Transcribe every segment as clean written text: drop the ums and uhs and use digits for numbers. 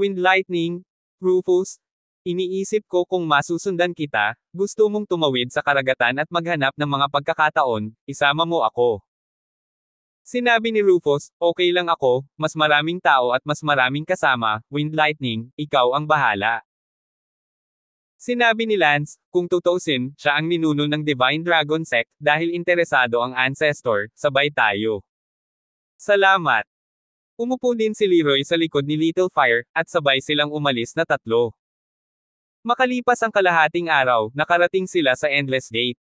Wind Lightning, Rufus, iniisip ko kung masusundan kita, gusto mong tumawid sa karagatan at maghanap ng mga pagkakataon, isama mo ako. Sinabi ni Rufus, okay lang ako, mas maraming tao at mas maraming kasama, Wind Lightning, ikaw ang bahala. Sinabi ni Lance, kung tutuusin, siya ang ninuno ng Divine Dragon Sect, dahil interesado ang Ancestor, sabay tayo. Salamat. Umupo din si Leroy sa likod ni Little Fire, at sabay silang umalis na tatlo. Makalipas ang kalahating araw, nakarating sila sa Endless Gate.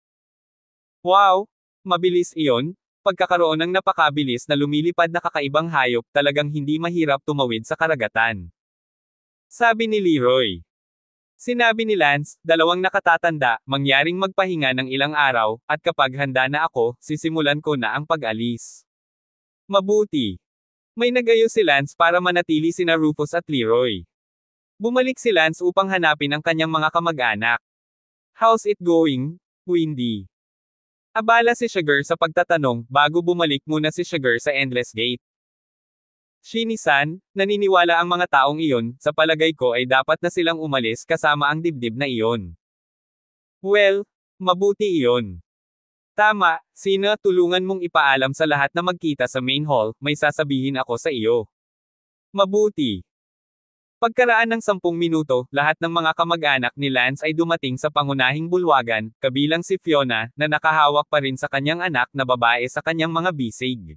Wow! Mabilis iyon, pagkakaroon ng napakabilis na lumilipad na kakaibang hayop, talagang hindi mahirap tumawid sa karagatan. Sabi ni Leroy. Sinabi ni Lance, dalawang nakatatanda, mangyaring magpahinga ng ilang araw, at kapag handa na ako, sisimulan ko na ang pag-alis. Mabuti. May nagayo si Lance para manatili sina Rufus at Leroy. Bumalik si Lance upang hanapin ang kanyang mga kamag-anak. How's it going, Windy? Abala si Sugar sa pagtatanong, bago bumalik muna si Sugar sa Endless Gate. Shinny-san, naniniwala ang mga taong iyon, sa palagay ko ay dapat na silang umalis kasama ang dibdib na iyon. Well, mabuti iyon. Tama, Sina, tulungan mong ipaalam sa lahat na magkita sa main hall, may sasabihin ako sa iyo. Mabuti. Pagkaraan ng 10 minuto, lahat ng mga kamag-anak ni Lance ay dumating sa pangunahing bulwagan, kabilang si Fiona, na nakahawak pa rin sa kanyang anak na babae sa kanyang mga bisig.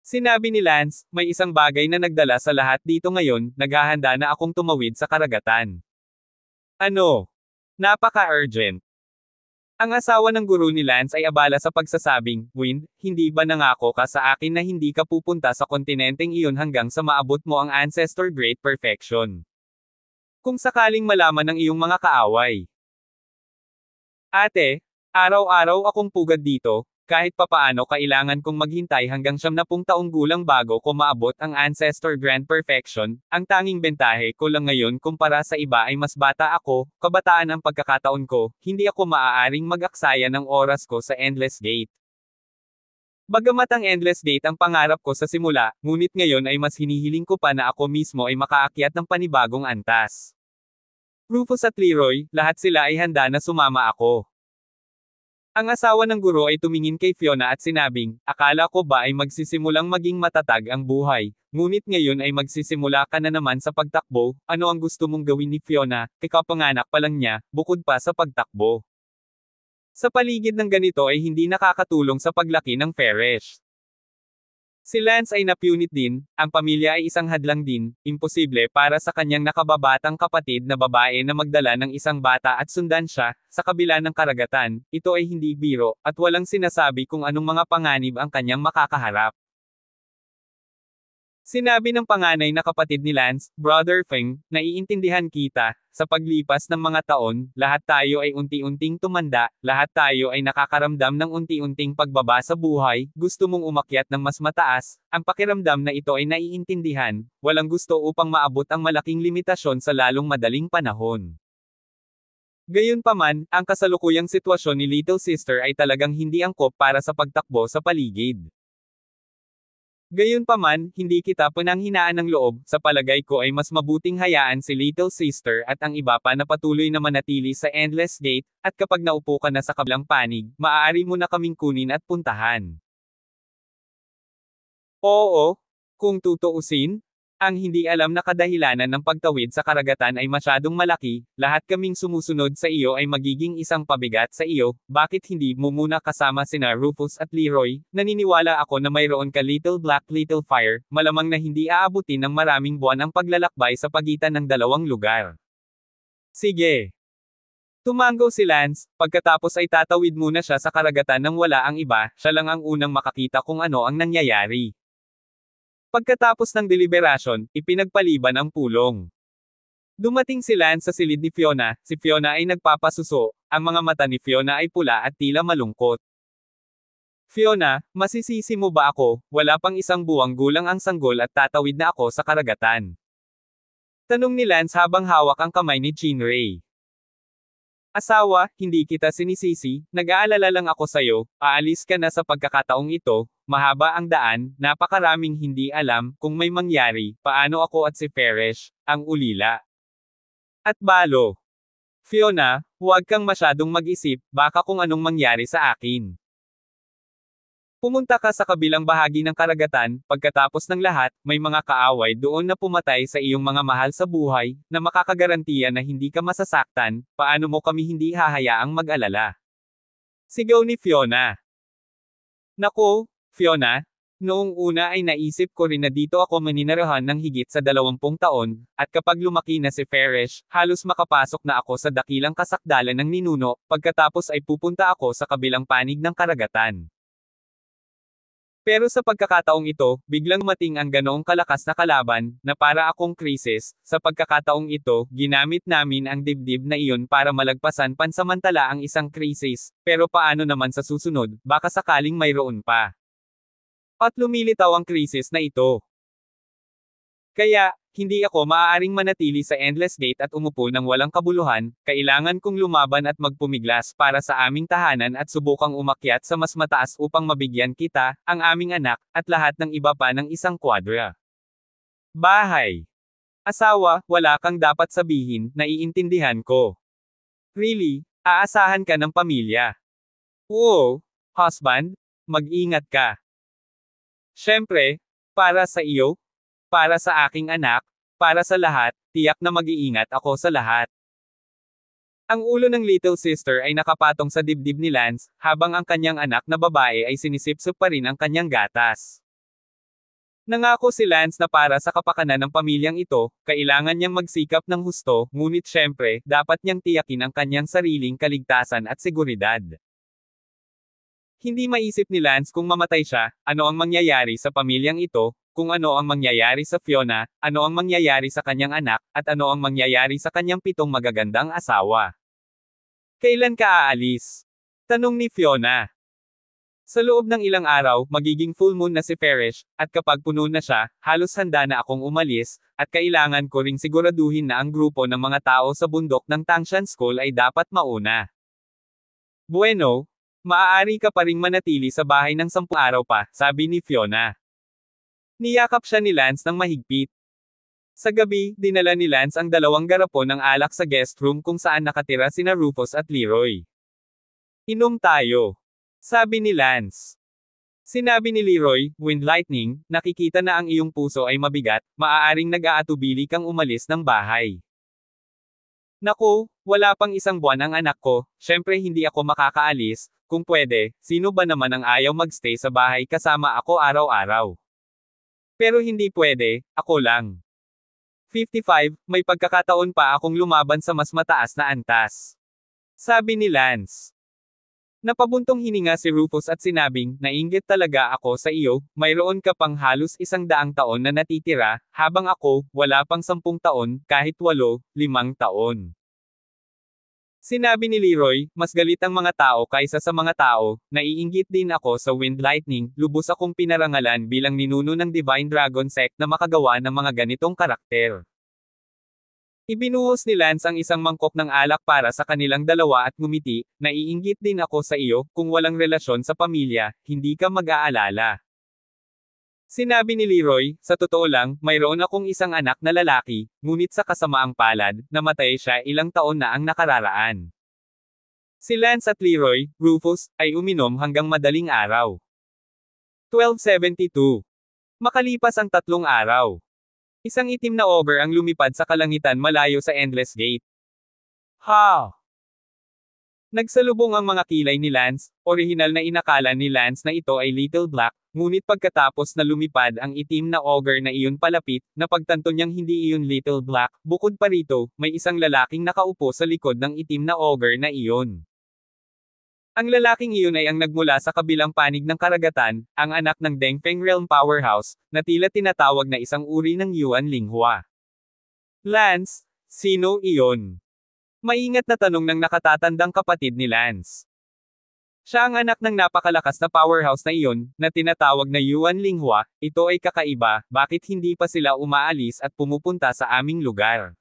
Sinabi ni Lance, may isang bagay na nagdala sa lahat dito ngayon, naghahanda na akong tumawid sa karagatan. Ano? Napaka-urgent. Ang asawa ng guro ni Lance ay abala sa pagsasabing, Wind, hindi ba nangako ka sa akin na hindi ka pupunta sa kontinenteng iyon hanggang sa maabot mo ang Ancestor Great Perfection? Kung sakaling malaman ng iyong mga kaaway. Ate, araw-araw akong pugad dito, kahit papaano kailangan kong maghintay hanggang 70 taong gulang bago ko maabot ang Ancestor Grand Perfection, ang tanging bentahe ko lang ngayon kumpara sa iba ay mas bata ako, kabataan ang pagkakataon ko, hindi ako maaaring mag-aksaya ng oras ko sa Endless Gate. Bagamat ang Endless Gate ang pangarap ko sa simula, ngunit ngayon ay mas hinihiling ko pa na ako mismo ay makaakyat ng panibagong antas. Rufus at Leroy, lahat sila ay handa na sumama ako. Ang asawa ng guro ay tumingin kay Fiona at sinabing, akala ko ba ay magsisimulang maging matatag ang buhay, ngunit ngayon ay magsisimula ka na naman sa pagtakbo, ano ang gusto mong gawin ni Fiona, kakapanganak pa lang niya, bukod pa sa pagtakbo. Sa paligid ng ganito ay hindi nakakatulong sa paglaki ng Farish. Si Lance ay napunit din, ang pamilya ay isang hadlang din, imposible para sa kanyang nakababatang kapatid na babae na magdala ng isang bata at sundan siya, sa kabila ng karagatan, ito ay hindi biro, at walang sinasabi kung anong mga panganib ang kanyang makakaharap. Sinabi ng panganay na kapatid ni Lance, Brother Feng, naiintindihan kita, sa paglipas ng mga taon, lahat tayo ay unti-unting tumanda, lahat tayo ay nakakaramdam ng unti-unting pagbaba sa buhay, gusto mong umakyat ng mas mataas, ang pakiramdam na ito ay naiintindihan, walang gusto upang maabot ang malaking limitasyon sa lalong madaling panahon. Gayunpaman, ang kasalukuyang sitwasyon ni Little Sister ay talagang hindi angkop para sa pagtakbo sa paligid. Gayunpaman, hindi kita pinanghinaan ng loob, sa palagay ko ay mas mabuting hayaan si Little Sister at ang iba pa na patuloy na manatili sa Endless Gate, at kapag naupo ka na sa kablang panig, maaari mo na kaming kunin at puntahan. Oo, kung tutuusin, ang hindi alam na kadahilanan ng pagtawid sa karagatan ay masyadong malaki, lahat kaming sumusunod sa iyo ay magiging isang pabigat sa iyo, bakit hindi mo muna kasama sina Rufus at Leroy, naniniwala ako na mayroon ka Little Black Little Fire, malamang na hindi aabutin ng maraming buwan ang paglalakbay sa pagitan ng dalawang lugar. Sige. Tumango si Lance, pagkatapos ay tatawid muna siya sa karagatan nang wala ang iba, siya lang ang unang makakita kung ano ang nangyayari. Pagkatapos ng deliberasyon, ipinagpaliban ang pulong. Dumating si Lance sa silid ni Fiona, si Fiona ay nagpapasuso, ang mga mata ni Fiona ay pula at tila malungkot. Fiona, masisisi mo ba ako, wala pang isang buwang gulang ang sanggol at tatawid na ako sa karagatan? Tanong ni Lance habang hawak ang kamay ni Chinray. Asawa, hindi kita sinisisi, nag-aalala lang ako sa'yo, aalis ka na sa pagkakataong ito, mahaba ang daan, napakaraming hindi alam, kung may mangyari, paano ako at si Paresh, ang ulila. At balo. Fiona, huwag kang masyadong mag-isip, baka kung anong mangyari sa akin. Pumunta ka sa kabilang bahagi ng karagatan, pagkatapos ng lahat, may mga kaaway doon na pumatay sa iyong mga mahal sa buhay, na makakagarantiya na hindi ka masasaktan, paano mo kami hindi hahayaang mag-alala? Sigaw ni Fiona. Naku, Fiona, noong una ay naisip ko rin na dito ako maninirahan ng higit sa 20 taon, at kapag lumaki na si Paresh, halos makapasok na ako sa dakilang kasakdalan ng ninuno, pagkatapos ay pupunta ako sa kabilang panig ng karagatan. Pero sa pagkakataong ito, biglang mating ang ganoong kalakas na kalaban, na para akong krisis, sa pagkakataong ito, ginamit namin ang dibdib na iyon para malagpasan pansamantala ang isang krisis, pero paano naman sa susunod, baka sakaling mayroon pa. At lumilitaw ang krisis na ito. Kaya, hindi ako maaaring manatili sa Endless Gate at umupo ng walang kabuluhan, kailangan kong lumaban at magpumiglas para sa aming tahanan at subukang umakyat sa mas mataas upang mabigyan kita, ang aming anak, at lahat ng iba pa ng isang kwadra. Bahay. Asawa, wala kang dapat sabihin, naiintindihan ko. Really, aasahan ka ng pamilya. Oo, husband, mag-ingat ka. Siyempre, para sa iyo, para sa aking anak, para sa lahat, tiyak na mag-iingat ako sa lahat. Ang ulo ng little sister ay nakapatong sa dibdib ni Lance, habang ang kanyang anak na babae ay sinisipsip pa rin ang kanyang gatas. Nangako si Lance na para sa kapakanan ng pamilyang ito, kailangan niyang magsikap ng husto, ngunit syempre, dapat niyang tiyakin ang kanyang sariling kaligtasan at seguridad. Hindi maisip ni Lance kung mamatay siya, ano ang mangyayari sa pamilyang ito, kung ano ang mangyayari sa Fiona, ano ang mangyayari sa kanyang anak, at ano ang mangyayari sa kanyang 7 magagandang asawa. Kailan ka aalis? Tanong ni Fiona. Sa loob ng ilang araw, magiging full moon na si Paresh, at kapag puno na siya, halos handa na akong umalis, at kailangan ko ring siguraduhin na ang grupo ng mga tao sa bundok ng Tangshan School ay dapat mauna. Bueno, maaari ka pa ring manatili sa bahay ng 10 araw pa, sabi ni Fiona. Niyakap siya ni Lance ng mahigpit. Sa gabi, dinala ni Lance ang 2 garapon ng alak sa guest room kung saan nakatira sina Rufus at Leroy. Inom tayo. Sabi ni Lance. Sinabi ni Leroy, Wind Lightning, nakikita na ang iyong puso ay mabigat, maaaring nag-aatubili kang umalis ng bahay. Naku, wala pang 1 buwan ang anak ko, syempre hindi ako makakaalis, kung pwede, sino ba naman ang ayaw magstay sa bahay kasama ako araw-araw? Pero hindi pwede, ako lang. 55, may pagkakataon pa akong lumaban sa mas mataas na antas. Sabi ni Lance. Napabuntong hininga si Rufus at sinabing, nainggit talaga ako sa iyo, mayroon ka pang halos 100 taon na natitira, habang ako, wala pang 10 taon, kahit 5 taon. Sinabi ni Leroy, mas galit ang mga tao kaysa sa mga tao, naiinggit din ako sa Wind Lightning, lubos akong pinarangalan bilang ninuno ng Divine Dragon Sect na makagawa ng mga ganitong karakter. Ibinuhos ni Lance ang 1 mangkok ng alak para sa kanilang dalawa at ngumiti, naiinggit din ako sa iyo, kung walang relasyon sa pamilya, hindi ka mag-aalala. Sinabi ni Leroy, sa totoo lang, mayroon akong 1 anak na lalaki, ngunit sa kasamaang palad, namatay siya ilang taon na ang nakararaan. Si Lance at Leroy, Rufus, ay uminom hanggang madaling araw. 1272. Makalipas ang 3 araw. Isang itim na ogre ang lumipad sa kalangitan malayo sa Endless Gate. Ha! Nagsalubong ang mga kilay ni Lance, orihinal na inakala ni Lance na ito ay Little Black, ngunit pagkatapos na lumipad ang itim na ogre na iyon palapit, napagtanto niyang hindi iyon Little Black, bukod pa rito, may isang lalaking nakaupo sa likod ng itim na ogre na iyon. Ang lalaking iyon ay ang nagmula sa kabilang panig ng karagatan, ang anak ng Dengfeng Realm Powerhouse, na tila tinatawag na isang uri ng Yuan Linghua. Lance, sino iyon? Maingat na tanong ng nakatatandang kapatid ni Lance. Siya ang anak ng napakalakas na powerhouse na iyon, na tinatawag na Yuan Linghua, ito ay kakaiba, bakit hindi pa sila umaalis at pumupunta sa aming lugar?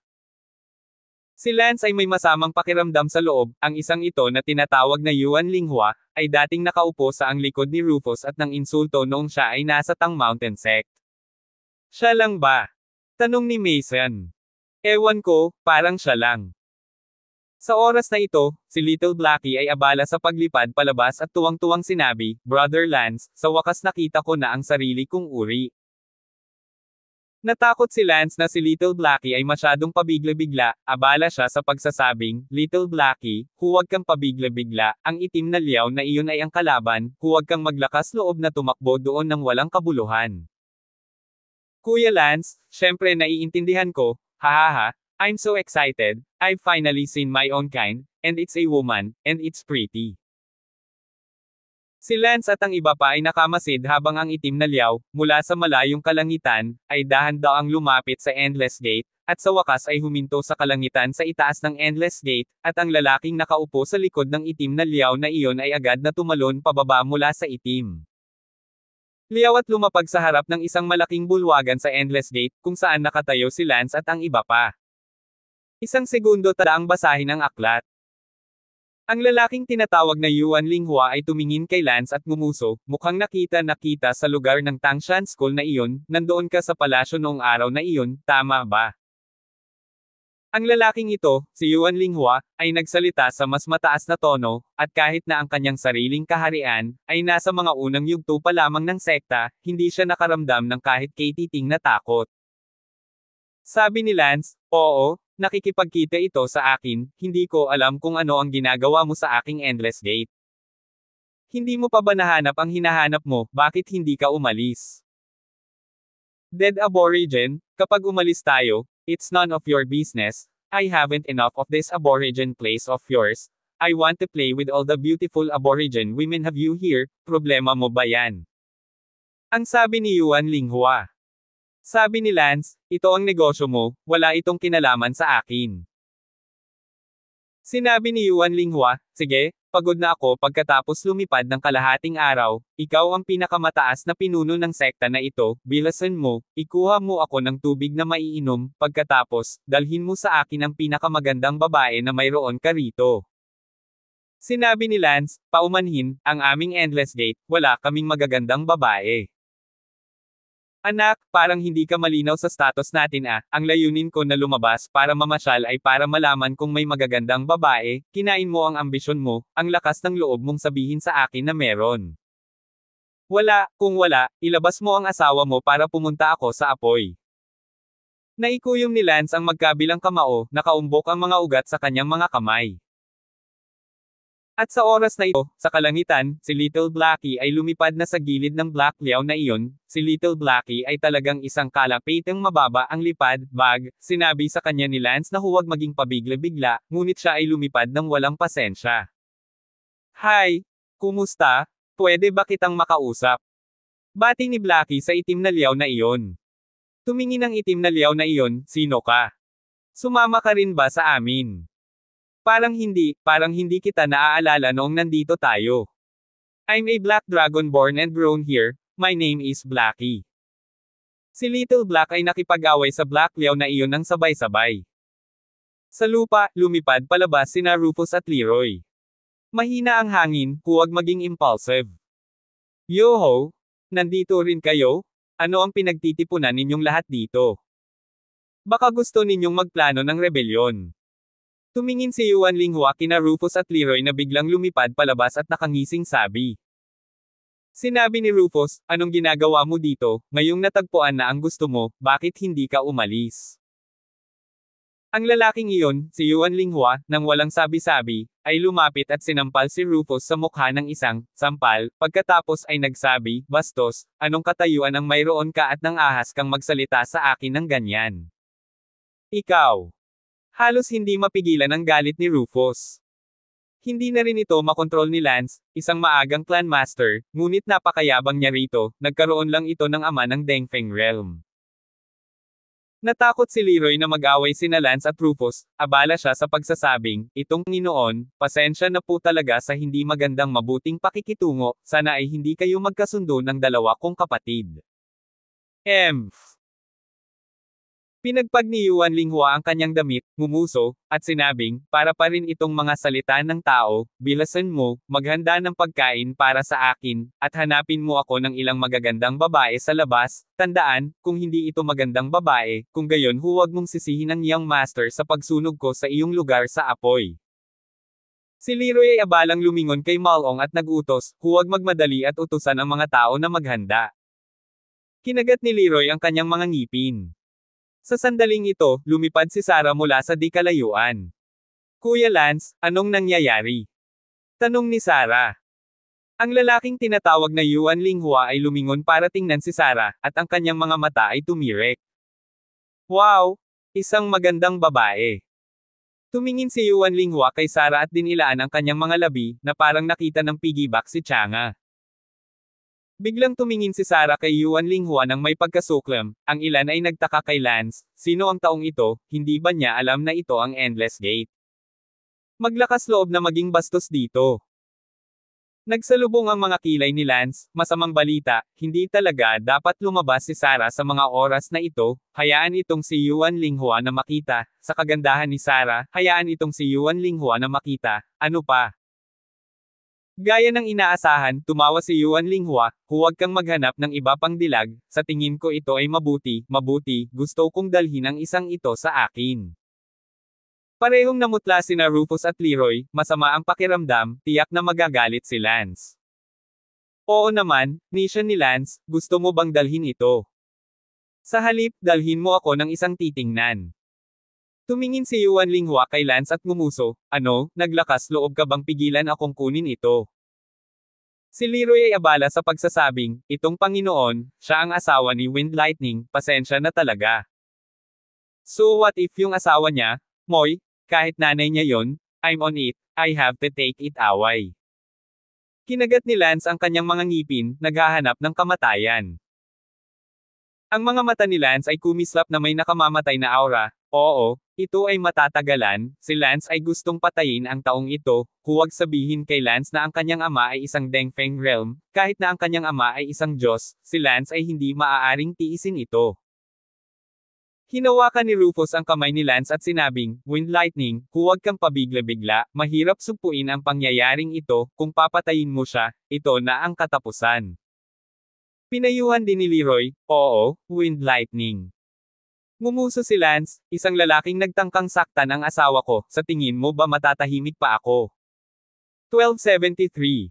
Si Lance ay may masamang pakiramdam sa loob, ang isang ito na tinatawag na Yuan Linghua, ay dating nakaupo sa ang likod ni Rufus at nang insulto noong siya ay nasa Tang Mountain Sect. Siya lang ba? Tanong ni Mason. Ewan ko, parang siya lang. Sa oras na ito, si Little Blackie ay abala sa paglipad palabas at tuwang-tuwang sinabi, Brother Lance, sa wakas nakita ko na ang sarili kong uri. Natakot si Lance na si Little Blackie ay masyadong pabigla-bigla, abala siya sa pagsasabing, Little Blackie, huwag kang pabigla-bigla, ang itim na liyaw na iyon ay ang kalaban, huwag kang maglakas loob na tumakbo doon ng walang kabuluhan. Kuya Lance, syempre naiintindihan ko, hahaha, I'm so excited, I've finally seen my own kind, and it's a woman, and it's pretty. Si Lance at ang iba pa ay nakamasid habang ang itim na liyaw, mula sa malayong kalangitan, ay dahan-daang lumapit sa Endless Gate, at sa wakas ay huminto sa kalangitan sa itaas ng Endless Gate, at ang lalaking nakaupo sa likod ng itim na liyaw na iyon ay agad na tumalon pababa mula sa itim. Liyaw at lumapag sa harap ng isang malaking bulwagan sa Endless Gate, kung saan nakatayo si Lance at ang iba pa. Isang segundo tadaang basahin ang aklat. Ang lalaking tinatawag na Yuan Linghua ay tumingin kay Lance at ngumuso, mukhang nakita sa lugar ng Tangshan School na iyon, nandoon ka sa palasyo noong araw na iyon, tama ba? Ang lalaking ito, si Yuan Linghua, ay nagsalita sa mas mataas na tono, at kahit na ang kanyang sariling kaharian, ay nasa mga unang yugto pa lamang ng sekta, hindi siya nakaramdam ng kahit katiting na takot. Sabi ni Lance, oo, nakikipagkita ito sa akin, hindi ko alam kung ano ang ginagawa mo sa aking Endless Gate. Hindi mo pa ba nahanap ang hinahanap mo, bakit hindi ka umalis? Dead Aborigine, kapag umalis tayo, it's none of your business, I haven't enough of this Aborigine place of yours, I want to play with all the beautiful Aborigine women have you here, problema mo ba yan? Ang sabi ni Yuan Linghua. Sabi ni Lance, ito ang negosyo mo, wala itong kinalaman sa akin. Sinabi ni Yuan Linghua, sige, pagod na ako pagkatapos lumipad ng kalahating araw, ikaw ang pinakamataas na pinuno ng sekta na ito, bilasan mo, ikuha mo ako ng tubig na maiinom, pagkatapos, dalhin mo sa akin ang pinakamagandang babae na mayroon ka rito. Sinabi ni Lance, paumanhin, ang aming Endless Gate, wala kaming magagandang babae. Anak, parang hindi ka malinaw sa status natin ang layunin ko na lumabas para mamasyal ay para malaman kung may magagandang babae, kinain mo ang ambisyon mo, ang lakas ng loob mong sabihin sa akin na meron. Wala, kung wala, ilabas mo ang asawa mo para pumunta ako sa apoy. Naikuyom ni Lance ang magkabilang kamao, nakaumbok ang mga ugat sa kanyang mga kamay. At sa oras na ito, sa kalangitan, si Little Blackie ay lumipad na sa gilid ng Black Liao na iyon, si Little Blackie ay talagang isang kalapitang mababa ang lipad, sinabi sa kanya ni Lance na huwag maging pabigla-bigla, ngunit siya ay lumipad ng walang pasensya. Hi! Kumusta? Pwede ba kitang makausap? Bati ni Blackie sa itim na liyaw na iyon. Tumingin ang itim na liyaw na iyon, sino ka? Sumama ka rin ba sa amin? Parang hindi kita naaalala noong nandito tayo. I'm a black dragon born and grown here, my name is Blackie. Si Little Black ay nakipag-away sa Black Liao na iyon ng sabay-sabay. Sa lupa, lumipad palabas sina Rufus at Leroy. Mahina ang hangin, huwag maging impulsive. Yoho! Nandito rin kayo? Ano ang pinagtitipunan ninyong lahat dito? Baka gusto ninyong magplano ng rebelyon. Tumingin si Yuan Linghua kina Rufus at Leroy na biglang lumipad palabas at nakangising sabi. Sinabi ni Rufus, anong ginagawa mo dito, ngayong natagpuan na ang gusto mo, bakit hindi ka umalis? Ang lalaking iyon, si Yuan Linghua, nang walang sabi-sabi, ay lumapit at sinampal si Rufus sa mukha ng isang sampal, pagkatapos ay nagsabi, bastos, anong katayuan ang mayroon ka at nang ahas kang magsalita sa akin ng ganyan? Ikaw. Halos hindi mapigilan ang galit ni Rufus. Hindi na rin ito makontrol ni Lance, isang maagang clan master, ngunit napakayabang niya rito, nagkaroon lang ito ng ama ng Dengfeng Realm. Natakot si Leroy na mag-away sina Lance at Rufus, abala siya sa pagsasabing, itong Nginoon, pasensya na po talaga sa hindi magandang mabuting pakikitungo, sana ay hindi kayo magkasundo ng dalawa kong kapatid. Pinagpag ni Yuan Linghua ang kanyang damit, ngumuso, at sinabing, para pa rin itong mga salita ng tao, bilasan mo, maghanda ng pagkain para sa akin, at hanapin mo ako ng ilang magagandang babae sa labas, tandaan, kung hindi ito magandang babae, kung gayon huwag mong sisihin ang young master sa pagsunog ko sa iyong lugar sa apoy. Si Leroy ay abalang lumingon kay Malong at nagutos, huwag magmadali at utusan ang mga tao na maghanda. Kinagat ni Leroy ang kanyang mga ngipin. Sa sandaling ito, lumipad si Sarah mula sa di kalayuan. Kuya Lance, anong nangyayari? Tanong ni Sarah. Ang lalaking tinatawag na Yuan Linghua ay lumingon para tingnan si Sarah, at ang kanyang mga mata ay tumirek. Wow! Isang magandang babae. Tumingin si Yuan Linghua kay Sarah at dinilaan ang kanyang mga labi, na parang nakita ng piggyback si Changa. Biglang tumingin si Sarah kay Yuan Linghua nang may pagkasuklam, ang ilan ay nagtaka kay Lance, sino ang taong ito, hindi ba niya alam na ito ang Endless Gate? Maglakas loob na maging bastos dito. Nagsalubong ang mga kilay ni Lance, masamang balita, hindi talaga dapat lumabas si Sarah sa mga oras na ito, hayaan itong si Yuan Linghua na makita, sa kagandahan ni Sarah, hayaan itong si Yuan Linghua na makita, ano pa? Gaya ng inaasahan, tumawa si Yuan Linghua, huwag kang maghanap ng iba pang dilag, sa tingin ko ito ay mabuti, gusto kong dalhin ang isang ito sa akin. Parehong namutla sina Rufus at Leroy, masama ang pakiramdam, tiyak na magagalit si Lance. Oo naman, nisyon ni Lance, gusto mo bang dalhin ito? Sa halip, dalhin mo ako ng isang titingnan. Tumingin si Yuan Linghua kay Lance at ngumuso, ano, naglakas loob ka bang pigilan akong kunin ito? Si Leroy ay abala sa pagsasabing, itong Panginoon, siya ang asawa ni Wind Lightning, pasensya na talaga. So what if yung asawa niya, Moy, kahit nanay niya yon, I'm on it, I have to take it away. Kinagat ni Lance ang kanyang mga ngipin, naghahanap ng kamatayan. Ang mga mata ni Lance ay kumislap na may nakamamatay na aura. Oo, ito ay matatagalan, si Lance ay gustong patayin ang taong ito, huwag sabihin kay Lance na ang kanyang ama ay isang Dengfeng realm, kahit na ang kanyang ama ay isang Diyos, si Lance ay hindi maaaring tiisin ito. Hinawakan ni Rufus ang kamay ni Lance at sinabing, Wind Lightning, huwag kang pabigla-bigla, mahirap sugpuin ang pangyayaring ito, kung papatayin mo siya, ito na ang katapusan. Pinayuhan din ni Leroy, oo, Wind Lightning. Ngumuso si Lance, isang lalaking nagtangkang saktan ang asawa ko, sa tingin mo ba matatahimik pa ako? 1273.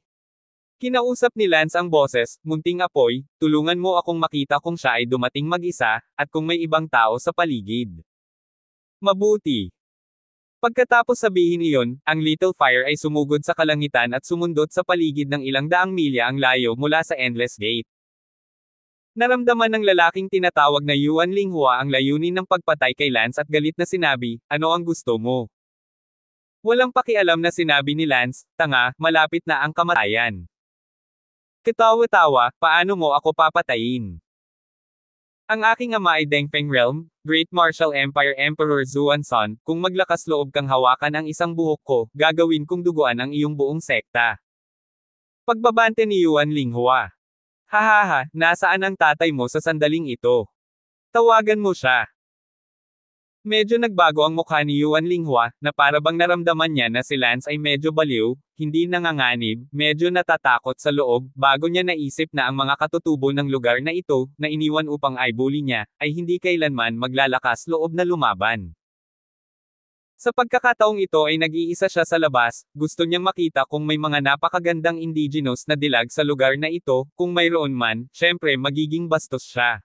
Kinausap ni Lance ang boses, munting apoy, tulungan mo akong makita kung siya ay dumating mag-isa, at kung may ibang tao sa paligid. Mabuti. Pagkatapos sabihin iyon, ang little fire ay sumugod sa kalangitan at sumundot sa paligid ng ilang daang milya ang layo mula sa Endless Gate. Naramdaman ng lalaking tinatawag na Yuan Linghua ang layunin ng pagpatay kay Lance at galit na sinabi, ano ang gusto mo? Walang pakialam na sinabi ni Lance, tanga, malapit na ang kamatayan. Katawa-tawa, paano mo ako papatayin? Ang aking ama ay Dengfeng Realm, Great Martial Empire Emperor Zuanson, kung maglakas loob kang hawakan ang isang buhok ko, gagawin kong duguan ang iyong buong sekta. Pagbabante ni Yuan Linghua. Hahaha, nasaan ang tatay mo sa sandaling ito? Tawagan mo siya. Medyo nagbago ang mukha ni Yuan Linghua, na para bang naramdaman niya na si Lance ay medyo baliw, hindi nanganganib, medyo natatakot sa loob, bago niya naisip na ang mga katutubo ng lugar na ito, na iniwan upang aibuli niya, ay hindi kailanman maglalakas loob na lumaban. Sa pagkakataong ito ay nag-iisa siya sa labas, gusto niyang makita kung may mga napakagandang indigenous na dilag sa lugar na ito, kung mayroon man, syempre magiging bastos siya.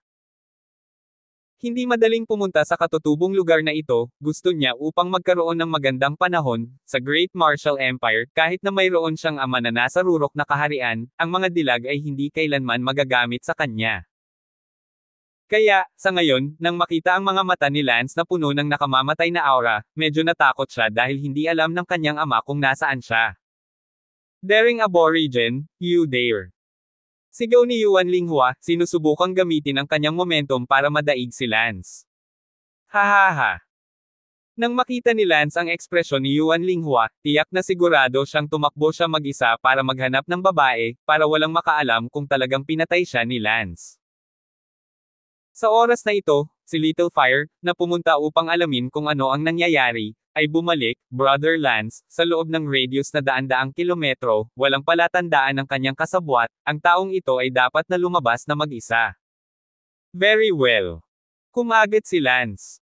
Hindi madaling pumunta sa katutubong lugar na ito, gusto niya upang magkaroon ng magandang panahon, sa Great Martial Empire, kahit na mayroon siyang ama na nasa rurok na kaharian, ang mga dilag ay hindi kailanman magagamit sa kanya. Kaya, sa ngayon, nang makita ang mga mata ni Lance na puno ng nakamamatay na aura, medyo natakot siya dahil hindi alam ng kanyang ama kung nasaan siya. Daring Aborigine, you dare. Sigaw ni Yuan Linghua, sinusubukang gamitin ang kanyang momentum para madaig si Lance. Hahaha. Nang makita ni Lance ang ekspresyon ni Yuan Linghua, tiyak na sigurado siyang tumakbo siya mag-isa para maghanap ng babae, para walang makaalam kung talagang pinatay siya ni Lance. Sa oras na ito, si Little Fire, na pumunta upang alamin kung ano ang nangyayari, ay bumalik, Brother Lance, sa loob ng radius na daan-daang kilometro, walang palatandaan ng kanyang kasabwat, ang taong ito ay dapat na lumabas na mag-isa. Very well. Kumagat si Lance.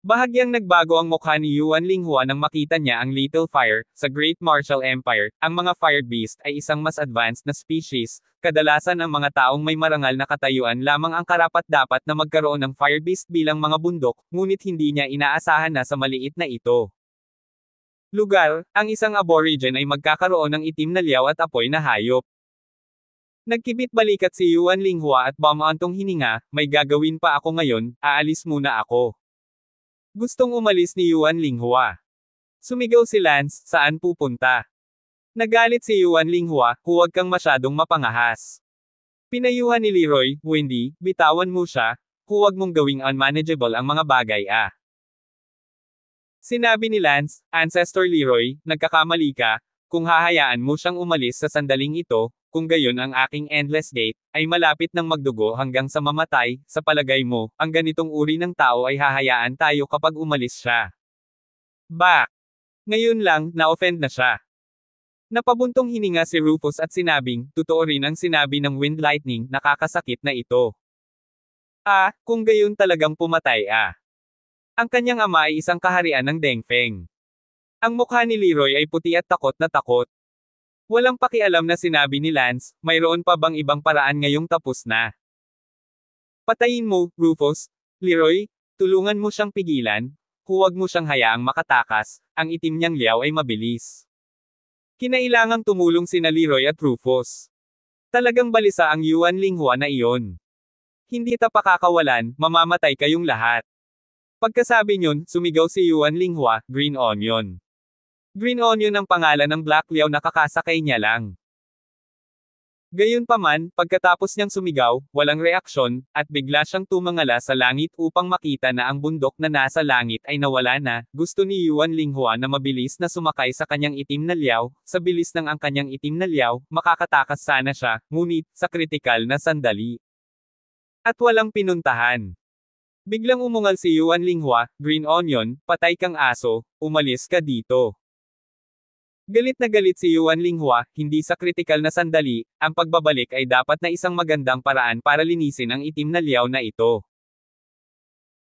Bahagyang nagbago ang mukha ni Yuan Linghua nang makita niya ang Little Fire. Sa Great Martial Empire, ang mga Fire Beast ay isang mas advanced na species. Kadalasan ang mga taong may marangal na katayuan lamang ang karapat-dapat na magkaroon ng Fire Beast bilang mga bundok, ngunit hindi niya inaasahan na sa maliit na ito. Lugar, ang isang aborigine ay magkakaroon ng itim na liyaw at apoy na hayop. Nagkibit balikat si Yuan Linghua at bumantong hininga, may gagawin pa ako ngayon, aalis muna ako. Gustong umalis ni Yuan Linghua. Sumigaw si Lance, saan pupunta? Nagalit si Yuan Linghua, huwag kang masyadong mapangahas. Pinayuhan ni Leroy, Wendy, bitawan mo siya, huwag mong gawing unmanageable ang mga bagay Sinabi ni Lance, Ancestor Leroy, nagkakamali ka, kung hahayaan mo siyang umalis sa sandaling ito, kung gayon ang aking endless gate, ay malapit ng magdugo hanggang sa mamatay, sa palagay mo, ang ganitong uri ng tao ay hahayaan tayo kapag umalis siya. Bak! Ngayon lang, na-offend na siya. Napabuntong hininga si Rufus at sinabing, totoo rin ang sinabi ng Wind Lightning, nakakasakit na ito. Kung gayon talagang pumatay Ang kanyang ama ay isang kaharian ng Dengfeng. Ang mukha ni Leroy ay puti at takot na takot. Walang pakialam na sinabi ni Lance, mayroon pa bang ibang paraan ngayong tapos na? Patayin mo, Rufus. Leroy, tulungan mo siyang pigilan, huwag mo siyang hayaang makatakas, ang itim niyang liyaw ay mabilis. Kinailangang tumulong sina Leroy at Rufus. Talagang balisa ang Yuan Linghua na iyon. Hindi ta pakakawalan, mamamatay kayong lahat. Pagkasabi niyon, sumigaw si Yuan Linghua, Green Onion. Green Onion ang pangalan ng Black Liao na kakasakay niya lang. Gayunpaman, pagkatapos niyang sumigaw, walang reaksyon, at bigla siyang tumangala sa langit upang makita na ang bundok na nasa langit ay nawala na. Gusto ni Yuan Linghua na mabilis na sumakay sa kanyang itim na liyaw, sa bilis ng ang kanyang itim na liyaw, makakatakas sana siya, ngunit, sa kritikal na sandali. At walang pinuntahan. Biglang umungal si Yuan Linghua, Green Onion, patay kang aso, umalis ka dito. Galit na galit si Yuan Linghua, hindi sa kritikal na sandali, ang pagbabalik ay dapat na isang magandang paraan para linisin ang itim na liyaw na ito.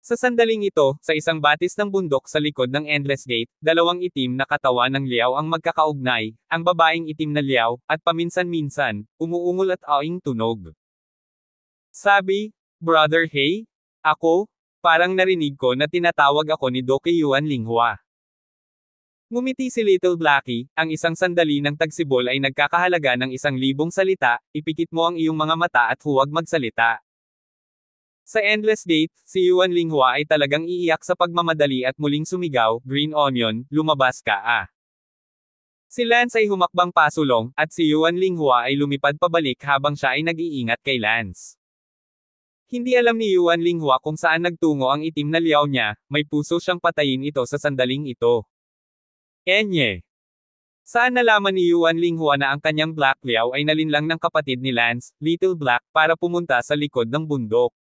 Sa sandaling ito, sa isang batis ng bundok sa likod ng Endless Gate, dalawang itim na katawan ng liyaw ang magkakaugnay, ang babaeng itim na liyaw, at paminsan-minsan, umuungol at awing tunog. Sabi, Brother Hey? Ako? Parang narinig ko na tinatawag ako ni Doki Yuan Linghua. Ngumiti si Little Blackie, ang isang sandali ng tagsibol ay nagkakahalaga ng 1,000 salita, ipikit mo ang iyong mga mata at huwag magsalita. Sa Endless Gate, si Yuan Linghua ay talagang iiyak sa pagmamadali at muling sumigaw, Green Onion, lumabas ka Si Lance ay humakbang pasulong, at si Yuan Linghua ay lumipad pabalik habang siya ay nag-iingat kay Lance. Hindi alam ni Yuan Linghua kung saan nagtungo ang itim na liyaw niya, may puso siyang patayin ito sa sandaling ito. Enye. Saan nalaman ni Yuan Linghua na ang kanyang Black Liao ay nalinlang ng kapatid ni Lance, Little Black, para pumunta sa likod ng bundok.